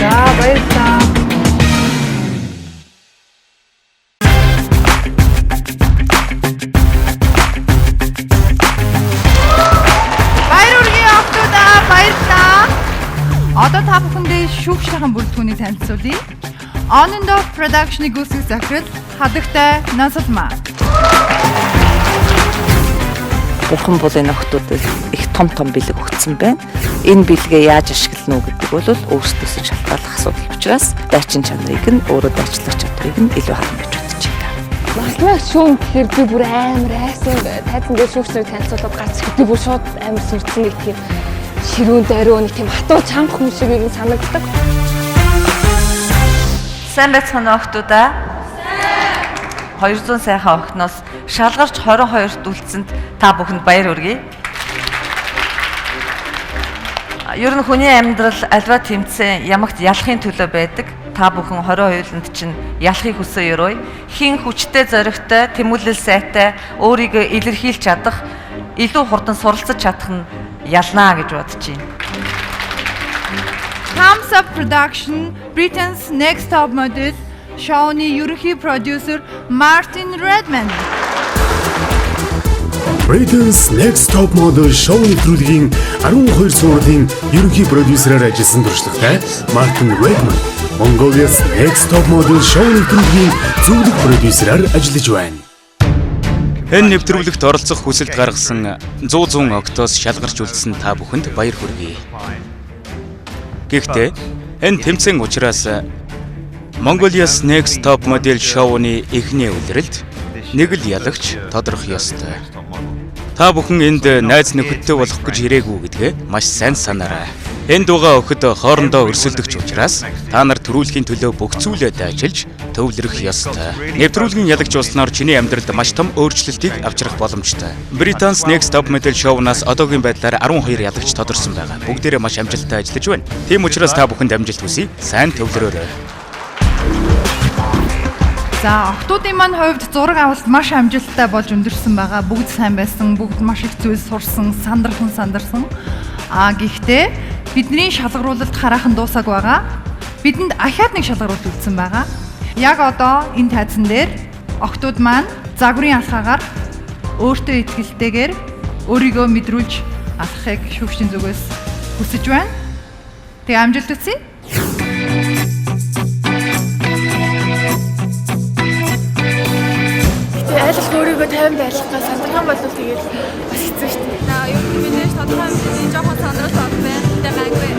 За баярлалаа. Баярургийн охтуудаа баярлалаа. Одоо та бүхэндээ шүүгчийн бүрэлдэхүүнийг танилцуулъя. On and Off Production-ы гүйцэтгэх захирал Хадагтай Насалмаа. Бурхан бол энэ охтуудад их том бэлэг өгсөн байна. Энэ бэлгээ яаж ашиглана уу гэдэг бол өөрсдөөсөө шалтгааллах асуудал учраас дайчин чанарыг нь өөрөө дайчлах чадварыг нь илүү харна гэж бодож байна. Масмаг шүүм гэхээр би бүр амар айсан тайзан дээр шүүгчнэрийг танилцуулаад гарч би бүр шууд амар сүрдсэн гэх юм. Ширүүн даруй нэг тийм хатуу чанга хүн шиг юм санагддаг. Сайн байцгаана охтуудаа. 200 сайхан охтноос шалгарч 22-т үлдсэнд та бүхэнд баяр хүргэе. Ер нь хүний амьдрал альва тэмцээн ямагт ялахын төлөө байдаг. Та бүхэн 22-нд чинь ялахыг хүсээ ерөөй. Хин хүчтэй зоригтой, тэмүүлэл сайтай, өөрийгөө илэрхийлж чадах, илүү хурдан суралцаж чадах нь ялнаа гэж бодож байна. Thumbs Up Production, Britain's Next Top Model, шоуны ерөнхий продюсер Мартин Редман. Britain's Next Top Model шоуны нэвтрүүлгийн 12 сургуулийн ерөнхий продюсераар ажилласан туршлагатай Мартин Редман Mongolia's Next Top Model шоуны нэвтрүүлгийн зөвлөх продюсераар ажиллаж байна. Энэ нэвтрүүлэгт оролцох хүсэлт гаргасан 100 октоос шалгарч үлдсэн та бүхэнд баяр хүргэе. Гэхдээ энэ тэмцээн учраас Mongolia's Next Top Model шоуны эхний улиралд нэг л ялагч тодорхой ёстой. Та бүхэн энд найз нөхөдтэй болох гэж ирээгүй гэдгээ маш сайн санаарай. Энд байгаа охид хоорондоо өрсөлдөгч учраас та нар төрүүлэхийн төлөө бүх зүйлээ ажиллаж төвлөрөх ёстой. Нэвтрүүлгийн ялагч болсноор чиний амьдралд маш том өөрчлөлтийг авчрах боломжтой. Britain's Next Top Model шоунаас одоогийн байдлаар 12 ялагч тодорсон байгаа. Бүгдээрээ маш амжилттай ажиллаж байна. Тийм учраас та бүхэнд амжилт хүсье. Сайн төвлөрөөрэй. За, охтуудын маань хувьд зураг авалт маш амжилттай болж өндөрсөн байгаа. Бүгд сайн байсан, бүгд маш их зүйл сурсан, сандарсан. Гэхдээ бидний шалгаруулалт хараахан дуусаг байгаа. Бидэнд ахаад нэг шалгаруулалт үлдсэн байгаа. Яг одоо энэ тайзан дээр охтууд маань загварын алхаагаар өөртөө итгэлтэйгээр өөрийгөө мэдрүүлж алхахыг шүүгчийн зүгээс хүсэж байна. Тэгээ амжилт хүсье. Айлах өөрийгөө 50 байлгахаа сандрахын бол тэгээд бас хэцүү шүү дээ. За ер нь миний тодорхой хэмжээний жоохон сандрал баг байна. Тэ гайгүй.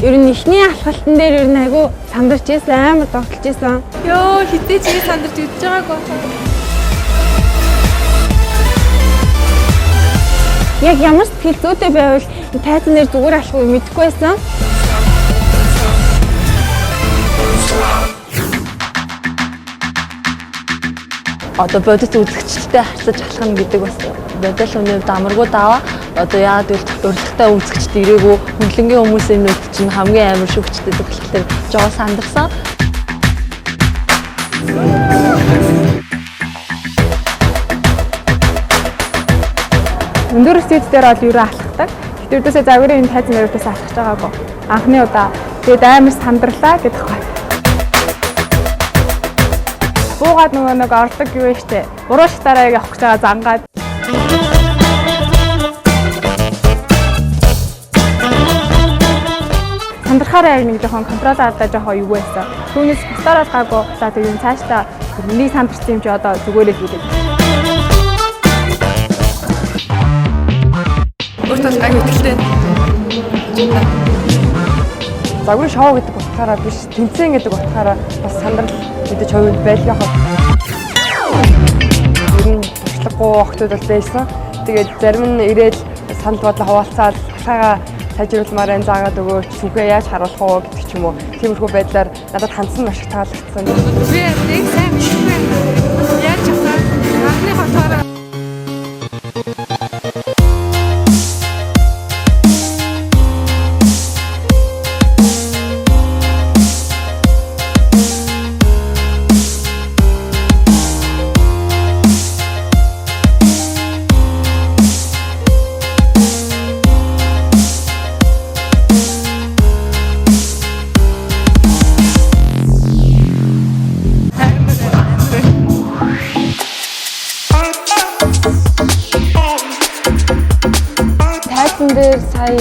Ер нь ихний алхалтан дээр ер нь айгүй сандарч ийсэн, амар тогтолж ийсэн. Йоо, хитээ чи сандарч идэж байгааг байна. Яг ямар сэтгэл зүйтэй байвал тайзан дээр зүгээр алхахыг мэдэхгүй байсан. Одоо бодит үзэгчтэй харьцаж алхах гэдэг бас бодол өнөөдөр амаргүй даваа. Одоо яагаад гэвэл урилгатай үзэгчд ирээгүй хөндлөнгийн хүмүүсийн нүд чинь хамгийн амар шүгчтэй тэгэхээр жоо сандарсан. Өндөр стейж дээр бол юу алхахдаг. Тэвдээсээ загварын энэ тайзан дээр алхаж байгаагүй. Анхны удаа тэгээд амар сандарлаа гэдэг байна. Буугаад нөгөө нэг ордог юу вэ штэ. Буруу шатаараа явах гэж байгаа зангаад. Сандрахаараа яг нэг жоохон контрол алдаа жоохон юу байсан. Түүнээс бусдаараа гаагүй. За тэгээд цаашдаа нэг сандарсан юм чи одоо зүгээрээ хийдэг. Өөртөө аяг итгэлтэй. Загварын шоу гэдэг утгаараа биш, тэмцээн гэдэг утгаараа бас сандрал мэдээж хувьд байлгаа хаа. Ер нь туршлагагүй охтууд бол байсан. Тэгээд зарим нь ирээд санал бодлоо хуваалцаад алхаагаа сайжруулмаар энэ заагаад өгөөч, сүнхээ яаж харуулах уу гэдэг ч юм уу. Тиймэрхүү байдлаар надад хандсан маш их таалагдсан. Би нэг сайн мэдгүй. Яаж чахаа анхны хотоороо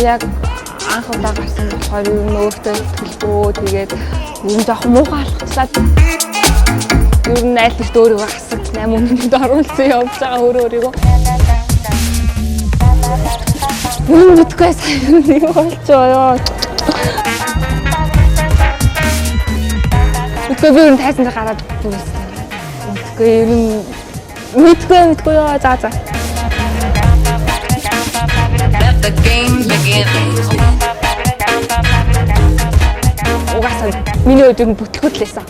яг анх удаа гарсан болохоор юу нөөртөө сэтгэлгүй тэгээд ер нь жоохон муухай алхацлаа. Ер нь аль ихт өөрийгөө хасаж 8 минут оруулсан явж байгаа өөрийгөө. Юу мэдгүй сайн нэг болчихоо. Үгүй би ер нь тайзан дээр гараад Үгүй ер нь мэдгүй яа за. Угаасаа миний өдрийг бүтлгүүтлээсэн.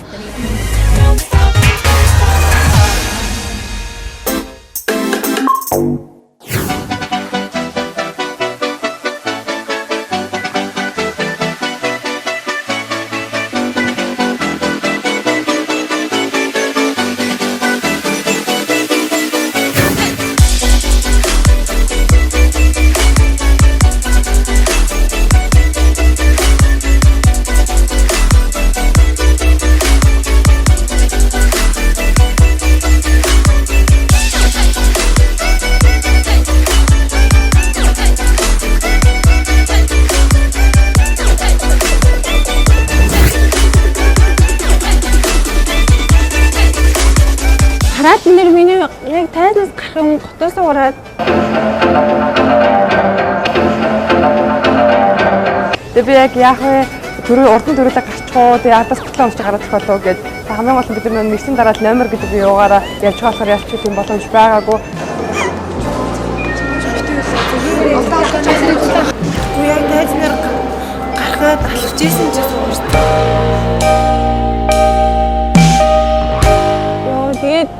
Хараад нэр миний яг тайзнаас гарах юм готоос ураад. Тэгээ би яг яах вэ? Урдан төрөлөө гарчихоо. Тэгээ ардаас хөтлөө өмч гараад тохиолоо гэд. Хамгийн гол нь бид нар нэгсэн дараад номер гэдэг би юугаараа явж байгаа болохоор ялч тийм боломж байгаагүй. Уу яг тайзнаар гарахад алхаж ийсэн ч зүгээр. Тэгээд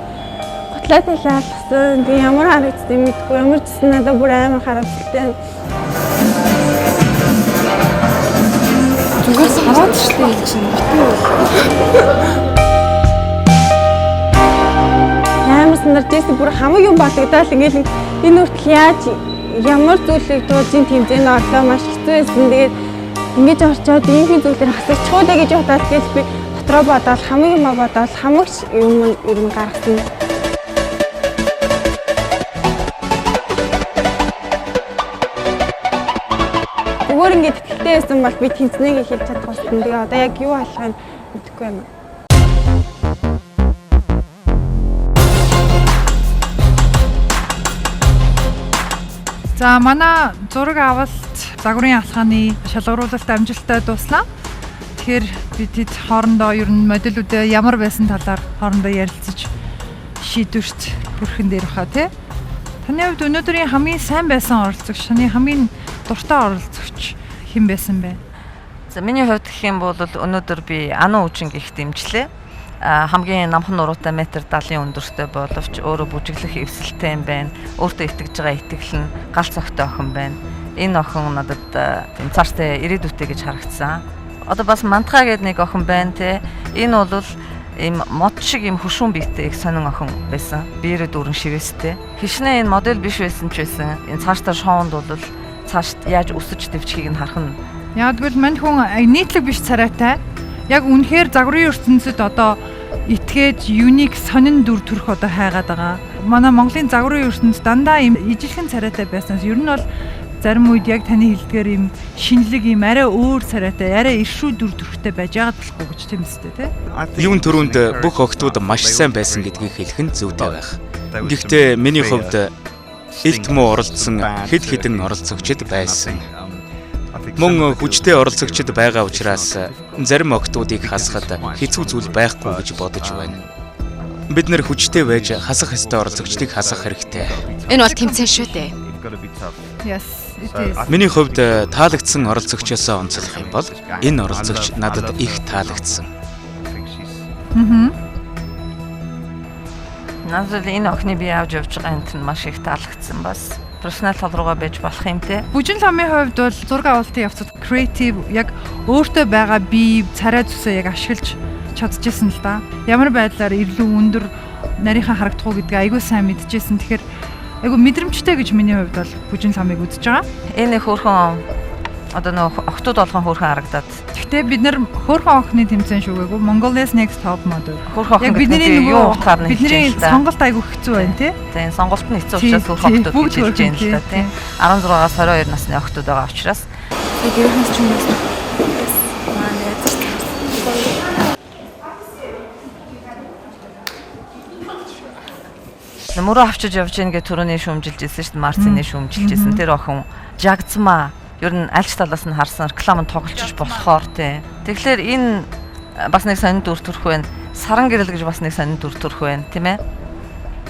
готлаатын лаалгасан. Тэгээ ямар харагдсан мэдгүй. Ямар ч гэсэн надад бүр амар харамсалтай. Зүгээр хараад штэ энэ чинь. Амар сандарч байсан бүр хамаг юм болгодоол ингээл энэ хүртэл яаж ямар зүйлийг дуулжин тэмцээн орлоо маш хэцүү байсан. Тэгээд ингэж орчоод ийм зүйлээр хасагчгүй дэ гэж бодоод тэгэл би дотроо бодоод хамаг юм бодоод хамагч юм ер нь гаргасан. Зүгээр ингэж тэтгэлтэй байсан бол би тэнцнийг хэлж чадах болсон. Тэгээ одоо яг юу алхахыг мэдэхгүй юм. За манай зураг авалт загварын алхааны шалгаруулалт амжилттай дуслаа. Тэгэхээр бид хоорондоо ер нь модулуудаа ямар байсан талаар хоорондоо ярилцаж шийдвэрт хүрэхэн дээр баха тий. Таны хувьд өнөөдрийн хамгийн сайн байсан оролцогч, таны хамгийн дуртай оролцогч хэн байсан бэ? За миний хувьд гэх юм бол өнөөдөр би Ану Үжин гих дэмжлээ. Хамгийн намхан нуруутай метр 70 өндөртэй боловч өөрөө бүжиглэх эвсэлтэй юм байна. Өөртөө итгэж байгаа итгэл нь галц огтой охин байна. Энэ охин надад тийм цааштай ирээдүйтэй гэж харагдсан. Одоо бас Мантга гэдэг нэг охин байна те. Энэ бол ийм мод шиг ийм хөшүүн биетэй их сонин охин байсан. Биеэрээ дүүрэн шивэстэй. Хишнээ энэ модель биш байсан ч байсан. Энэ цааштай шоунд бол цаашд яаж өсөж дэвчхийг нь харах нь. Яг тэгвэл мань хүн нийтлэг биш царайтай. Яг үнэхээр загварын ертөнцид одоо итгээд юник сонин дүр төрх одоо хайгаад байгаа. Манай Монголын загварын ертөнцид дандаа ийм ижилхэн царайтай байснаас ер нь бол зарим үед яг таны хэлдгээр ийм шинэлэг ийм арай өөр царайтай, арай иршүү дүр төрхтэй байж байгаа болохгүй гэж тийм үстэй тий. Юун төрөнд бүх охтууд маш сайн байсан гэдгийг хэлэх нь зүйтэй байх. Гэхдээ миний хувьд илт муу оролцсон хэд хэдэн оролцогчд байсан. Мөн хүчтэй оролцогчд байгаа учраас зарим охтуудыг хасахад хэцүү зүйл байхгүй гэж бодож байна. Бид нэр хүчтэй байж хасах ёстой оролцогчдыг хасах хэрэгтэй. Энэ бол тэмцээн шүү дээ. Yes, it is. Миний хувьд таалагдсан оролцогчоос онцлох юм бол энэ оролцогч надад их таалагдсан. Надад энэ охины би авч явж байгаа энэ нь маш их таалагдсан бас. Профессионал тал руугаа байж болох юм те. Бүжин ламын хувьд бол зураг авалтын явцад креатив яг өөртөө байгаа бие царай зүсээ яг ашиглаж чадчихсан л да. Ямар байдлаар илүү өндөр нарийнхан харагдах уу гэдгийг айгүй сайн мэдчихсэн. Тэгэхээр айгүй мэдрэмжтэй гэж миний хувьд бол бүжин ламыг үзэж байгаа. Энэ хөөрхөн одоо нөх охтууд болгон хөөрхөн харагдаад. Гэхдээ бид нар хөөрхөн охины тэмцээн шүүгээгүй Mongolia's Next Top Model. Яг бидний юу утгаар нь бидний сонголт айгүй хэцүү байна тий. Тийм сонголт нь хэцүү учраас хөөрхөн охтууд гэж хэлж байна л да тий. 16-аас 22 насны охтууд байгаа учраас Гэрээс ч юм уу. Мөрөө авчиж явж гин гэ түрүүний шүүмжилжсэн шүү дээ. Марцины шүүмжилжсэн. Тэр охин жагдсмаа ер нь аль ч талаас нь харсан рекламанд тоглолцож болохоор тий. Тэгэхээр энэ бас нэг сонир дүр төрх байна. Саран гэрэл гэж бас нэг сонин дүр төрх байна, тийм ээ.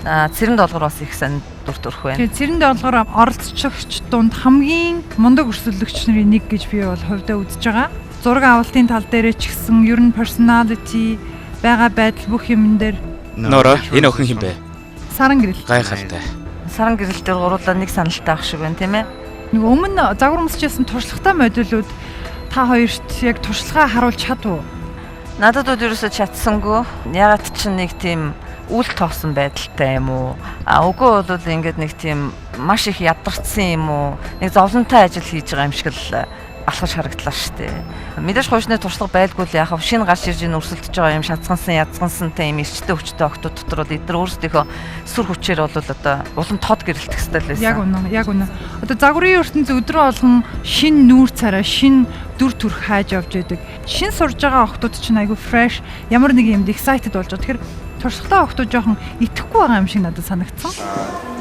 Цэрэн долгор бас их сонин дүр төрх байна. Тэгээ цэрэн долгоор оролцогч дунд хамгийн мундаг өрсөлдөгч нарын нэг гэж би бол хувьдаа үзэж байгаа. Зураг авалтын тал дээрээ ч гэсэн ер нь personality, байгаа байдал бүх юм дээр. Нора, энэ охин хин бэ? Саран гэрэл. Гайхалтай. Саран гэрэл дээр гуруулаа нэг саналтай ах шиг байна, тийм ээ. Нэг өмнө загвар өмсөжсэн туршлагатай модулууд та хоёрт яг туршлагаа харуулж чадв уу? Надад өдөрөөсөө чадсангүй. Ягаад ч нэг тийм үл тоосон байдалтай юм уу? Үгүй бол ингээд нэг тийм маш их ядарсан юм уу? Нэг зовлонтой ажил хийж байгаа юм шиг л алхаж харагдлаа шүү дээ. Мэдээж хуучны туршлага байлгүй л яхав шинэ гарч ирж ийн өрсөлдөж байгаа юм шатгансан язгансантай юм эрчтэй хүчтэй охтууд дотор бол эдгээр өөрсдийнхөө сүр хүчээр бол одоо улам тод гэрэлтэх хэрэгтэй л байсан. Яг үнэ. Одоо загварын ертөнцийн өдрөө болгон шинэ нүүр царай, шинэ дүр төрх хайж явж байдаг. Шинэ сурж байгаа охтууд чинь айгүй fresh, ямар нэг юмд excited болж байгаа. Тэгэхээр туршлагатай охтууд жоохон итгэхгүй байгаа юм шиг надад санагдсан.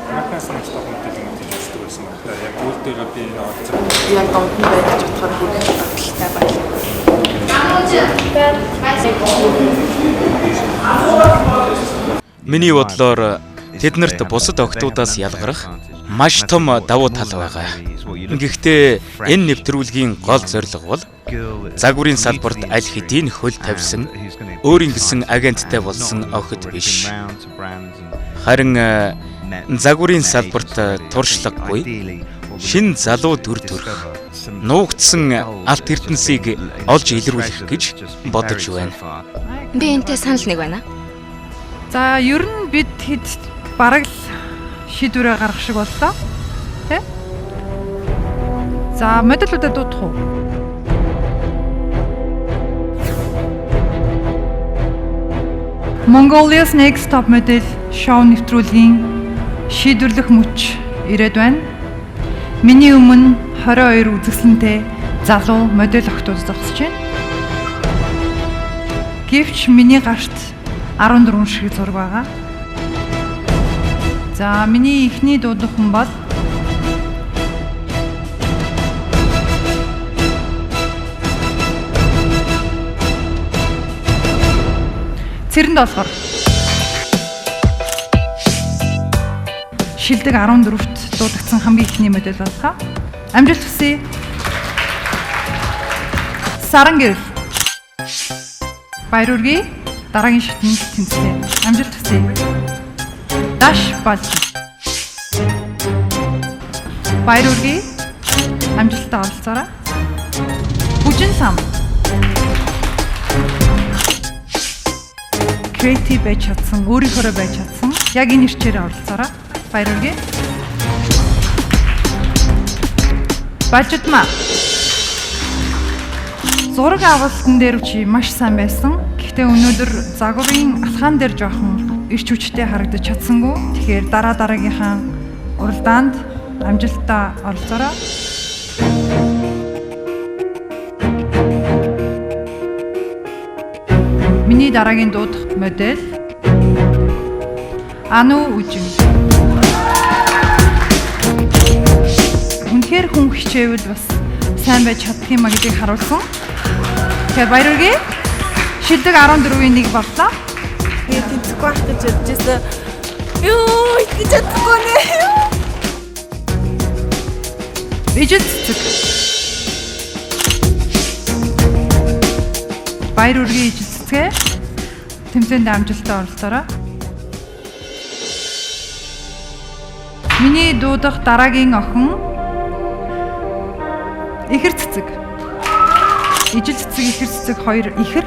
Анхаас нь сток модель юм хийж үздэг байсан байна. Яг үйл дээр би энэ олцсон. Яг гомдон байж чадхаар бүгд баталтай байна. Миний бодлоор тэднэрт бусад охтуудаас ялгарх маш том давуу тал байгаа. Гэхдээ энэ нэвтрүүлгийн гол зорилго бол загварын салбарт аль хэдийн хөл тавьсан өөрийн гэсэн агенттай болсон охид биш. Харин загварын салбарт туршлагагүй шин залуу дүр төрх нуугдсан алт эрдэнсийг олж илрүүлэх гэж бодож байна. Би энэтэй санал нэг байна. За ер нь бид хэд бараг л шийдвэрээ гаргах шиг боллоо. Тэ? За модулуудаа дуудах уу? Mongolia's Next Top Model шоу нэвтрүүлгийн шийдвэрлэх мөч ирээд байна. Миний өмнө 22 үзэсгэлэнтэй залуу модель охтууд зогсож байна. Гэвч миний гарт 14 шиг зураг байгаа. За миний эхний дуудах хүн бол цэрэн долгор. Шилдэг 14-т дуудагдсан хамгийн ихний модель боллоо. Амжилт хүсье. Саран гэрэл. Баяр хүргэе. Дараагийн шатнд тэмцлээ. Амжилт хүсье. Даш болж. Баяр хүргэе. Амжилттай оролцоорой. Бүжин сам. Creative байж чадсан, өөрийнхөө байж чадсан. Яг энэ ирчээр оролцоорой. Баяр хүргэе. Бажидма. Зураг авалтан дээр чи маш сайн байсан. Гэхдээ өнөөдөр загварын алхаан дээр жоохон ирч хүчтэй харагдаж чадсангүй. Тэгэхээр дараагийнхаа уралдаанд амжилттай оролцоорой. Миний дараагийн дуудах модель Ану Үжин. Үнэхээр хүн хичээвэл бас сайн байж чаддаг юм а гэдгийг харуулсан. Тэгэхээр баяр хүргэе. Шилдэг 14-ийн 1 боллоо. Тэгээд тэнцэхгүй байх гэж бодчихсон. Юу, итгэж чадахгүй нэ. Ижил цэцэг. Баяр хүргэе ижил цэцгээ. Тэмцээнд амжилттай оролцоорой. Миний дуудах дараагийн охин ихэр цэцэг. Ижил цэцэг, ихэр цэцэг хоёр ихэр.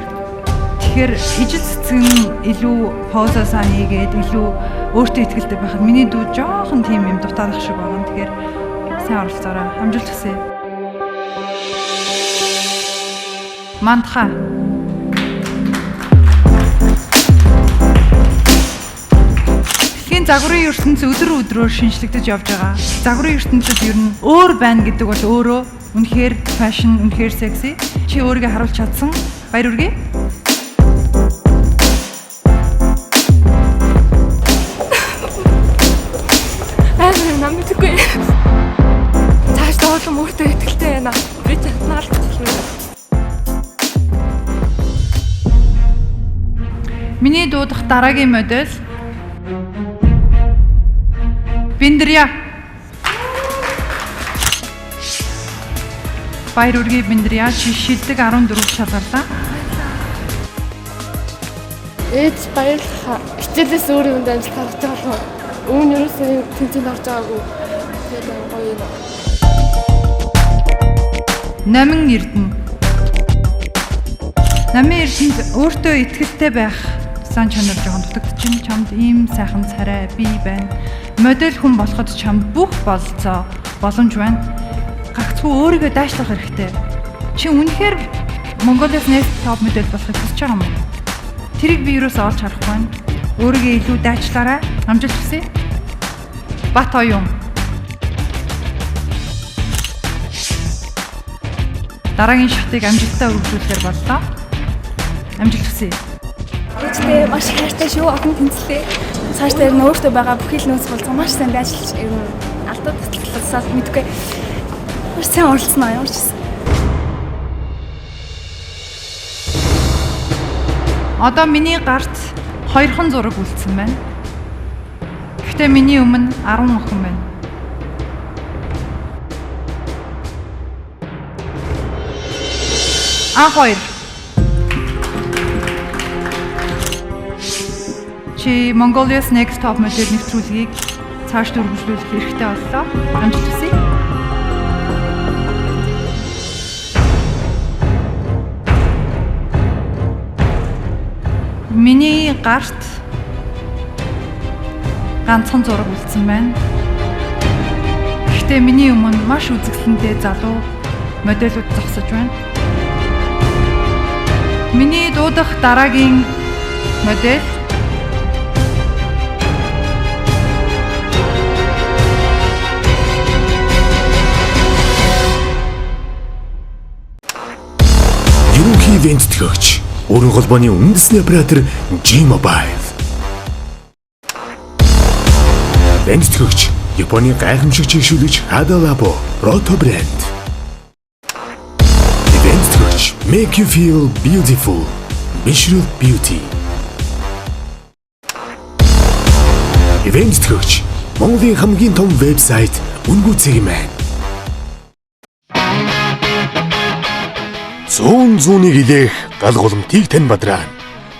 Тэгэхээр ижил цэцэг нь илүү позо сайн хийгээд илүү өөртөө ихтэй байхад миний дүү жоохон тийм юм дутаадах шиг байгаа. Тэгэхээр сайн оролцоорой. Амжилт хүсье. Мантха. Загварын ертөнц өдөр өдрөөр шинжлэгдэж явж байгаа. Загварын ертөнцид ер нь өөр байна гэдэг бол өөрөө үнэхээр фэшн, үнэхээр секси. Чи өөрийгөө харуулж чадсан. Баяр хүргэе. Амар нам мэдгүй. Цааш дуулам өөртөө ихтэй байна. Би чаднаа л хэлмээр. Миний дуудах дараагийн модель Биндрия. Баяр үргээ Биндрия чи шилдэг 14 шалгарлаа. Ээж баярлахаа. Хичээлээс өөр юмд амжилт гаргаж байгаа бол өмнө нь ерөөсөө тэнцэнд орж байгаагүй. Тэгээд гоё юм. Намин Эрдэнэ. Намин Эрдэнэд өөртөө итгэлтэй байх сан чанар жоохон дутагдчихна. Чамд ийм сайхан царай бий байна. Модель хүн болоход чамд бүх болцоо боломж байна. Гагцхүү өөрийгөө даашлах хэрэгтэй. Чи үнэхээр Mongolia-с Next Top модель болохыг хүсэж байгаа юм уу? Тэрийг би юусоо олж харахгүй байна. Өөрийгөө илүү дайчлаарай. Амжилт хүсье. Бат оюун. Дараагийн шатыг амжилттай үргэлжлүүлэхээр боллоо. Амжилт хүсье. Ээжтэй маш их хайртай шүү. Охин тэнцлээ. Цааш дээр нь өөртөө байгаа бүхий л нөөц болсон маш сайн ажиллаж алдаад татгалцаад мэдгүй. Маш сайн оролцсон аа ямар ч гэсэн. Одоо миний гарт 2хан зураг үлдсэн байна. Гэхдээ миний өмнө 10 охин байна. А2. Чи Mongolia-с Next Top модель нэвтрүүлгийг цааш үргэлжлүүлэх хэрэгтэй боллоо. Амжилт хүсье. Миний гарт ганцхан зураг үлдсэн байна. Гэхдээ миний өмнө маш үзэсгэлэнтэй залуу модельуд зогсож байна. Миний дуудах дараагийн модель Ерөнхий ивент төгөөч. Өөрийн холбооны үндэсний оператор G-Mobile. Ивент төгөөч. Японы гайхамшиг чигшүүлэгч Hada Labo, Roto брэнд. Ивент төгөөч. Make you feel beautiful. Visual Beauty. Ивент төгөөч. Монголын хамгийн том вебсайт Үнгүцэг маань. 100-100-ыг илээх гал голомтыг тань бадраа.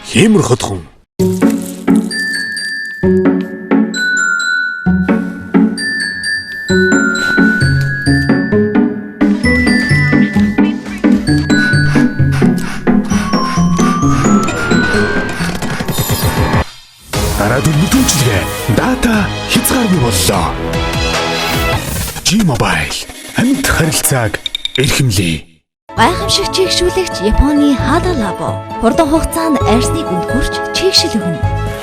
Хэмэр хотхон. Дараад мэдүүлжээ. Дата хязгааргүй боллоо. G-Mobile амьд харилцааг эрхэмлэе. Гайхамшиг чигшүүлэгч Японы Hada Labo хурдан хугацаанд арьсныг өндгөрч чигшил өгнө.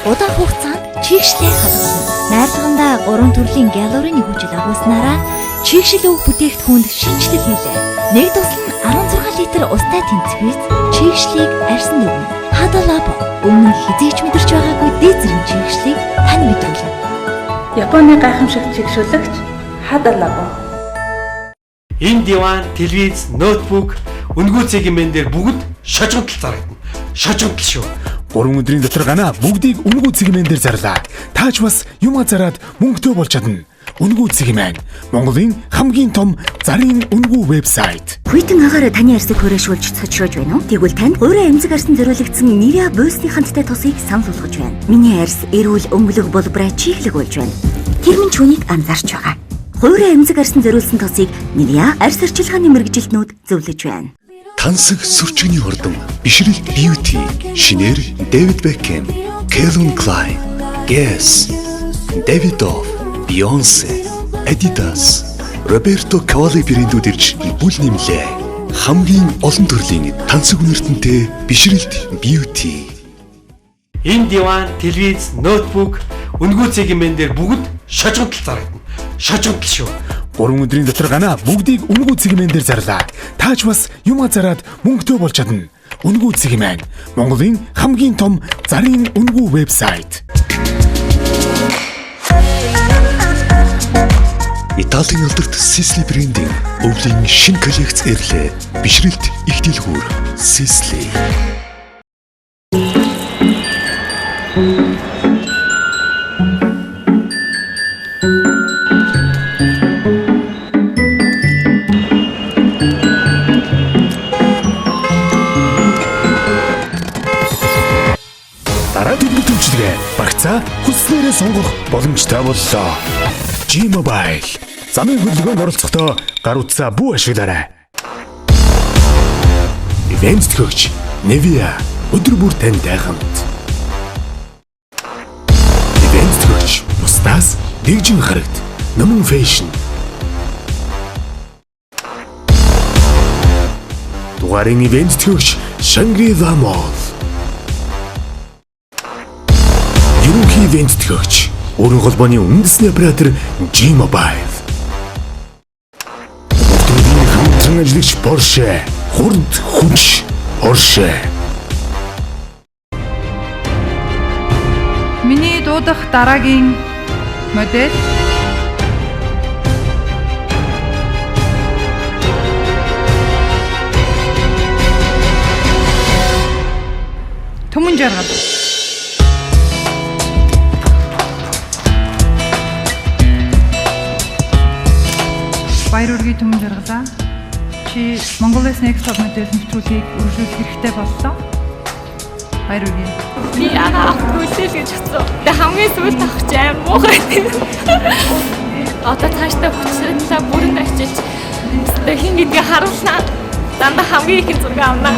Удаан хугацаанд чигшлээ хадгална. Найрлагандаа 3 төрлийн галорины хүчил агуулснараа чигшил өг бүтээгдэхүүнд шинжилэл хийлээ. Нэг тусал нь 16 литр устай тэнцвэрт чигшлийг арьсанд өгнө. Hada Labo өмнө хизээч мэдэрч байгаагүй дээд зэрэг чигшлийг тань мэдрүүлнэ. Японы гайхамшиг чигшүүлэгч Hada Labo. Энэ диван, телевиз, ноутбук, үнгүү цэгийн дээр бүгд шожгонтол зарагдана. Шожгонтол шүү. 3 өдрийн дотор гана бүгдийг үнгүү цэгийн дээр зарлаа. Тааж бас юмаа зараад мөнгөтэй болж чадна. Үнгүү цэгийн маань Монголын хамгийн том зарын үнгүү вебсайт. Хүйтэн агаараа таны арьсыг хуурайшуулж цочроож байна уу? Тэгвэл танд гурван эмзэг арьсан зориулагдсан Nivea Boost-ийн хандтай тосыг санал болгож байна. Миний арьс эрүүл өнгөлөг болбороо чиглэг болж байна. Тэр минь чүнийг анзаарч байгаа. Хуурай эмзэг арьсан зориулсан тосыг Nivea арьс арчилгааны мэргэжилтнүүд зөвлөж байна. Тансаг сүрчгний хурдан бишрэлт Beauty, шинээр David Beckham, Calvin Klein, Guess, Davidoff, Beyoncé, Adidas, Roberto Cavalli брэндүүд ирж бүл нэмлээ. Хамгийн олон төрлийн тансаг үнэртэнтэй бишрэлт Beauty. Энэ диван, телевиз, ноутбук, үнгүү цэгийн дээр бүгд шожгонтол зарагдана. Шожгонтол шүү. 3 өдрийн дотор гана бүгдийг үнгүү цэгийн дээр зарлаа. Тааж бас юмаа зараад мөнгөтэй болж чадна. Үнгүү цэгийн маань Монголын хамгийн том зарын үнгүү вебсайт. Италийн алдарт Sisley брендийн өвлийн шинэ коллекц ирлээ. Бишрэлт их дэлгүүр Sisley. сонгох боломжтой боллоо. G-Mobile замын хөдөлгөөнд оролцохдоо гар утсаа бүү ашиглаарай. Ивент төгч Nivea өдөр бүр тантай хамт. Ивент төгч бусдаас дэгжин харагд. Номон фэшн. Дугарын ивент төгч Shangri-La Mall. Ерөнхий ивент төгч өргөн холбооны үндэсний оператор G-Mobile. Өдрийн хамтран ажиллагч Porsche. Хурд хүч Porsche. Миний дуудах дараагийн модель Түмэн жаргал. Баяр үргийн түмэн жаргалаа. Чи Mongolia Next Top модель нэвтрүүлгийг үргэлжлүүлэх хэрэгтэй боллоо. Баяр үргийн. Би яагаад авахгүй гэж бодсон. Тэ хамгийн сүүлд авах чи амар муухай. Одоо цаашдаа хүчлээ бүрэн авчиж хин гэдгийг харуулнаа. Дандаа хамгийн их зураг авнаа.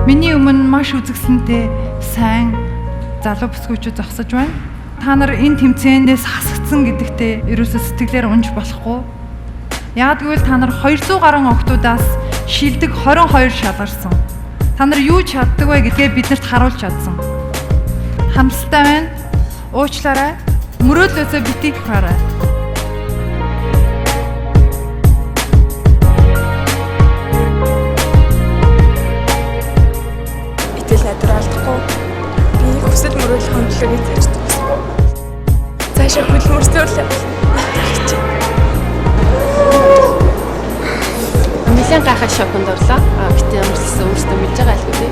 Миний өмнө маш үзэгсэнтэй сайн залуу бүсгүйчүүд зогсож байна. Та нар энэ тэмцээндээс хасагдсан гэдэгтээ ерөөсөө сэтгэлээр унж болохгүй. Яг гэвэл та нар 200 гаруй октоудаас шилдэг 22 шалгарсан. Та нар юу чаддаг вэ гэдгээ биднэрт харуулж чадсан. Хамсалтай байна. Уучлаарай. Мөрөөдлөөсөө битгий хараа. Алдахгүй. Би хүсэл мөрөөдлийн төлөвийг зарж байгаа. Цаашаа хөдөлмөрсөөр Нэлээд гайхах шоконд орлоо. Гэтэ ямар ч гэсэн өөртөө мэдж байгаа аль үү?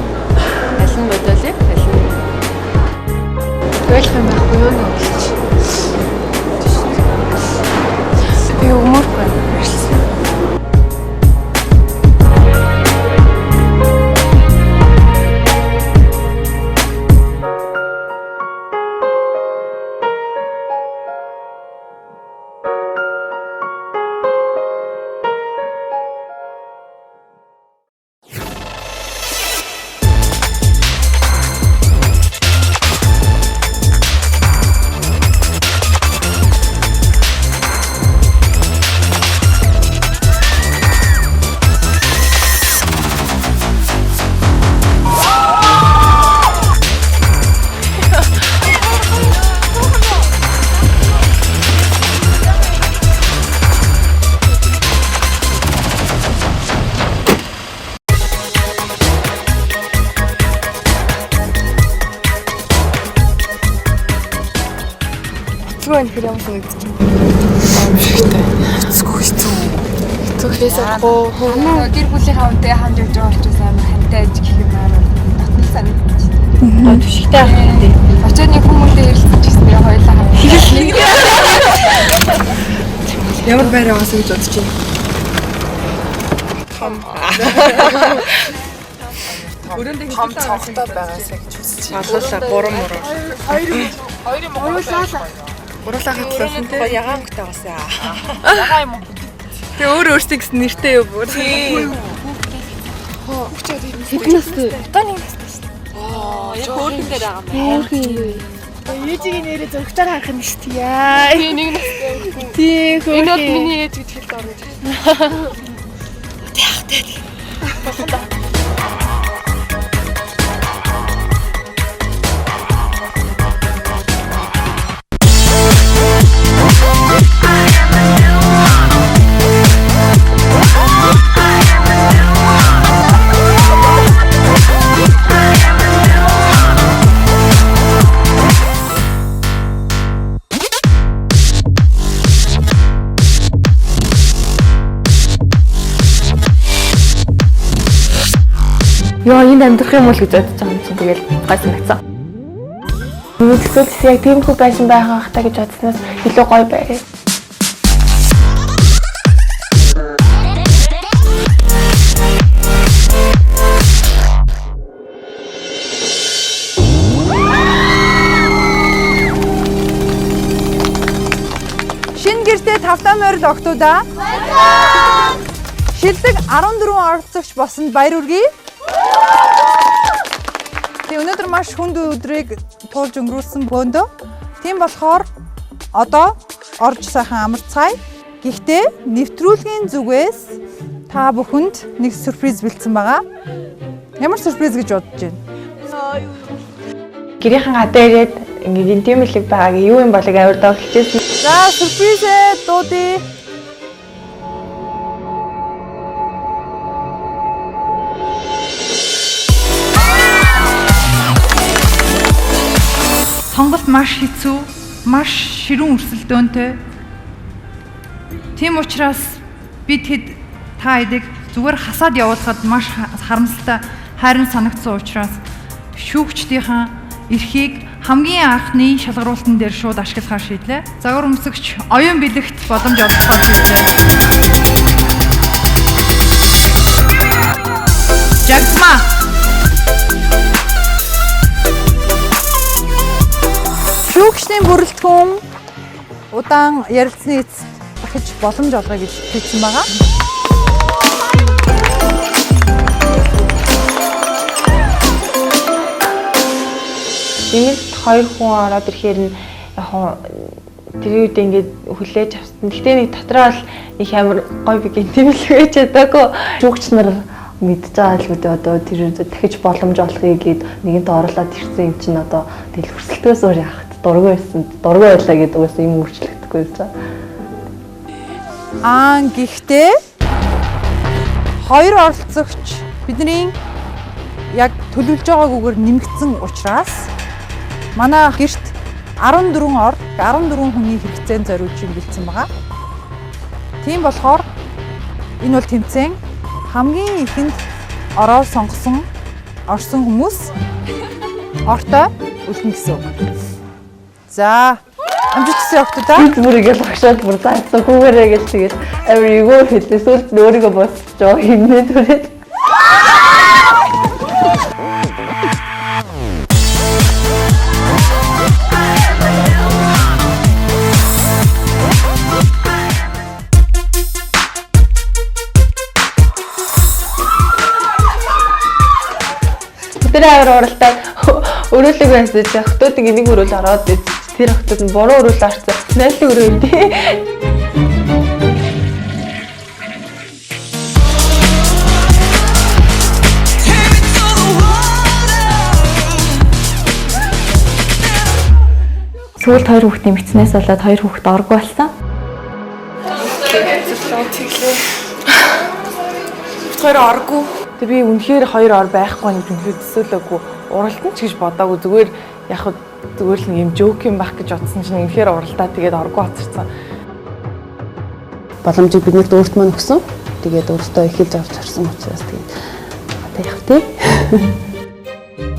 Аль нь бодвол аль нь ойлгох юм байхгүй юу гэж. Би өмөргүй ярьсан. Зүгээр нөхөр юм шиг гэж байна. Амшигтай. Хэцүү хэцүү. Хэцүүхээс авахгүй. Гэр бүлийнхаа үнтэй хамт явж байгаа учраас амар хантай аж гэх юм аа. Татна санагдчих. Төшигтэй авах тий. Очоод нэг хүмүүстээ ярилцсан ч гэсэн яг хоёлаа хамт. Ямар байраа авах гэж бодож байна. Том. Өрөөндөө том цогтой байгаасаа гэж үзэж байна. Алуулаа 3 мөр. Хоёрын монгол. Уруулаа хатлуулсан тий. Ягаангтай басаа. Ягаа юм уу? Тэ өөрөөсөө гэсэн нэртэй юу бүр. Тий. Хүүхчүүд фитнес тань настай шүү дээ. Яг хөөрхөн дээр байгаа юм байна. Ээжигийн нэрээ зөрөгчээр харах юм шүү дээ. Яа. Тий нэг настай. Тий хөөрхөн. Энэ бол миний ээж гэж хэлдэг орно. Тэг тэг. Яа энд амьдрах юм бол гэж бодож байгаа юм чинь тэгэл гой санагцсан. Нэгдсэн яг тиймэрхүү байсан байгаа хата гэж бодсноос илүү гоё байраа. тавтаа морил октоудаа. Шилдэг 14 оролцогч босонд баяр хүргэе. Тэгээ өнөөдөр маш хүнд өдрийг туулж өнгөрүүлсэн бөөндөө. Тийм болохоор одоо орж сайхан амарцгаая. Гэхдээ нэвтрүүлгийн зүгээс та бүхэнд нэг сюрприз бэлдсэн байгаа. Ямар сюрприз гэж бодож байна? Гэрийнхэн гадаа ирээд ингээд интимэлэг байгааг юу юм болыг авир догтлжсэн. За сюрпризээ дуудъя. Сонголт маш хэцүү, маш ширүүн өрсөлдөөнтэй. Тийм учраас бид та хэдийг зүгээр хасаад явуулахад маш харамсалтай хайрын санагдсан учраас шүүгчдийн эрхийг хамгийн анхны шалгаруулалтан дээр шууд ашиглахаар шийдлээ. Загвар өмсөгч оюун бэлэгт боломж олгохоор шийдлээ. Жагсма. Шүүгчдийн бүрэлдэхүүн удаан ярилцсны эцэст дахиж боломж олгоё гэж хэлсэн байгаа. Нэмэлт 2 хүн ороод ирэхээр нь яг тэр үед ингээд хүлээж авсан. Гэхдээ нэг дотроо л их амар гой биг интимэлэг байж чадаагүй. Шүүгч нар мэдж байгаа л үү одоо тэр дахиж боломж олохыг гээд нэгэнт орлоод ирсэн юм чинь одоо тэл өрсөлдөөс өөр яах дургүй байсан. Дургүй байлаа гэдэг үгээс юм өөрчлөгдөхгүй байж байгаа. Гэхдээ хоёр оролцогч бидний яг төлөвлөж байгаагүйгээр нэмэгдсэн учраас манай гэрт 14 хүний хэрэгцээнд зориулж бэлдсэн байгаа. Тийм болохоор энэ бол тэмцээн хамгийн ихэнд ороо сонгосон орсон хүмүүс ортой үлдэн гэсэн үг. За амжилттай явагдаа. Бид бүрийгээ багшаад бүр заасан хүүгээрээ гэж тэгээд everyone хэлсэн сүлд өөрийгөө босч жоо хэмнээ түрээд. Тэр оролтоод өрөөлөг байсан чинь охтуудын энийг өрөөл ороод тэр охтууд нь буруу өрөөл орсон. Найлаг өрөөл тий. Сүүлд 2 хүүхэд нэмэгдснээс болоод 2 хүүхэд оргүй болсон. Тэр оргүй. Тэг би үнэхээр 2 ор байхгүй нэг юм төсөөлөөгүй. Уралдан ч гэж бодоагүй. Зүгээр яг зүгээр л нэг юм жоок юм байх гэж бодсон чинь үнэхээр уралдаа тэгээд оргүй хацарсан. Боломжийг биднэрт өөрт маань өгсөн. Тэгээд өөртөө эхэлж авч харсан учраас тэгээд одоо яг тий.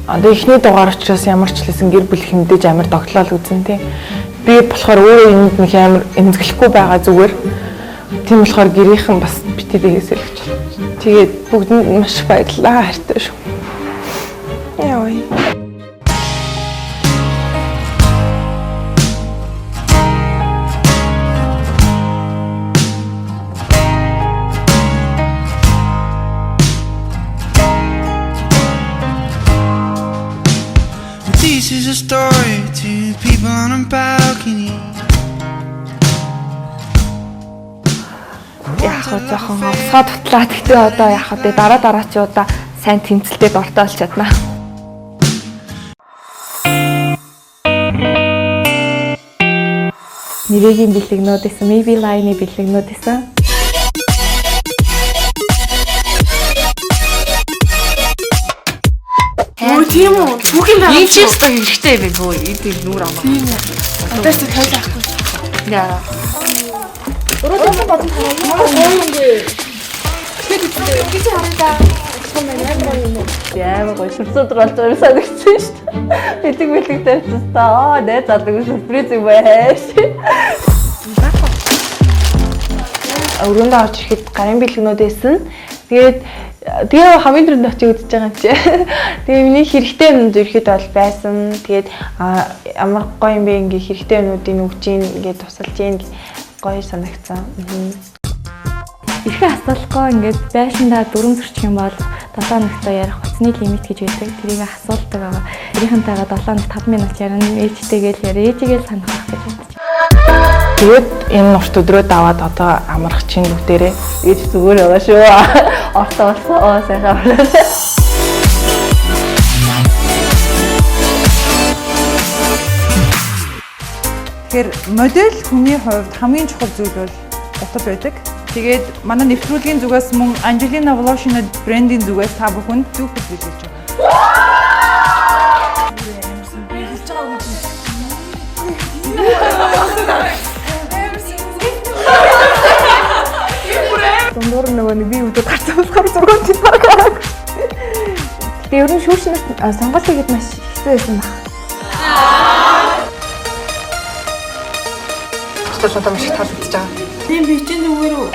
Одоо эхний дугаар учраас ямар ч хэлсэн гэр бүл хэмдэж амар тогтлол үзэн тий. Би болохоор өөрөө энд нэг амар эмзэглэхгүй байгаа зүгээр. Тийм болохоор гэрийнхэн бас битээдээс хэлж байна. Тэгээд бүгдэнд маш баярлалаа хайртай шүү. Яа. This is a story to people on a balcony. Яг жоохон овсгоо тутлаа. Тэгтээ одоо яг дараачуудаа сайн тэмцэлтэд ортоолж чадна. Нэрэгийн бэлэгнүүд исэн, Maybe Line-ийн бэлэгнүүд исэн. Өө тийм үү? Бүхэн байгаа. Ийм ч өстой хэрэгтэй байх өө. Эдгээр нүур амаа. Тийм үү. Одоо ч хойлохгүй. Яа. Өрөөдөө бодсон хараа. Гэж хараа. Яа, гоо шүрсөд болж байгаа санагдсан шүү дээ. Бэлэг тавьчихсан. Найз залууг сюрприз юм байна. Өрөөндөө орж ирэхэд гарын бэлгнүүдээсэн. Тэгээ хамгийн түрүүнд очиж үзэж байгаа юм чи. Тэгээ миний хэрэгтэй юмнууд ирэхэд бол байсан. Тэгээд ямар гоё юм бэ ингээ хэрэгтэй юмнуудыг өгч ийн ингээ тусалж ийн гоё санагцсан. Ихэнх асуулахгүй ингээд байшиндаа дүрм зөрчих юм бол 7 ногтой ярих утасны лимит гэж байдаг. Тэрийг асуулдаг байгаа. Тэрийнхэнтэйгээ 7 ногт 5 минут ярина. Ээжтэйгээл яриа. Ээжигээл санах гэж бодож. Тэгээд энэ урт өдрөө даваад одоо амрах чинь бүгдээрээ ээж зүгээр байгаа шүү. Ортоо болсон сайхан байна. Тэгэхээр модель хүний хувьд хамгийн чухал зүйл бол утас байдаг. Тэгээд манай нэвтрүүлгийн зүгээс мөн Angelina Voloshin брендийн зүгээс та бүхэнд зөв хүлээж байгаа. Дундуур нөгөө нэг би өдөр гарсан болохоор 6 жил байгаа. Тэгээ ер нь шүүршнээс сонголт хийгээд маш хэцүү байсан баг. Өстөж одоо маш их таалагдчихж байгаа. Тийм би чинь зүгээр үү?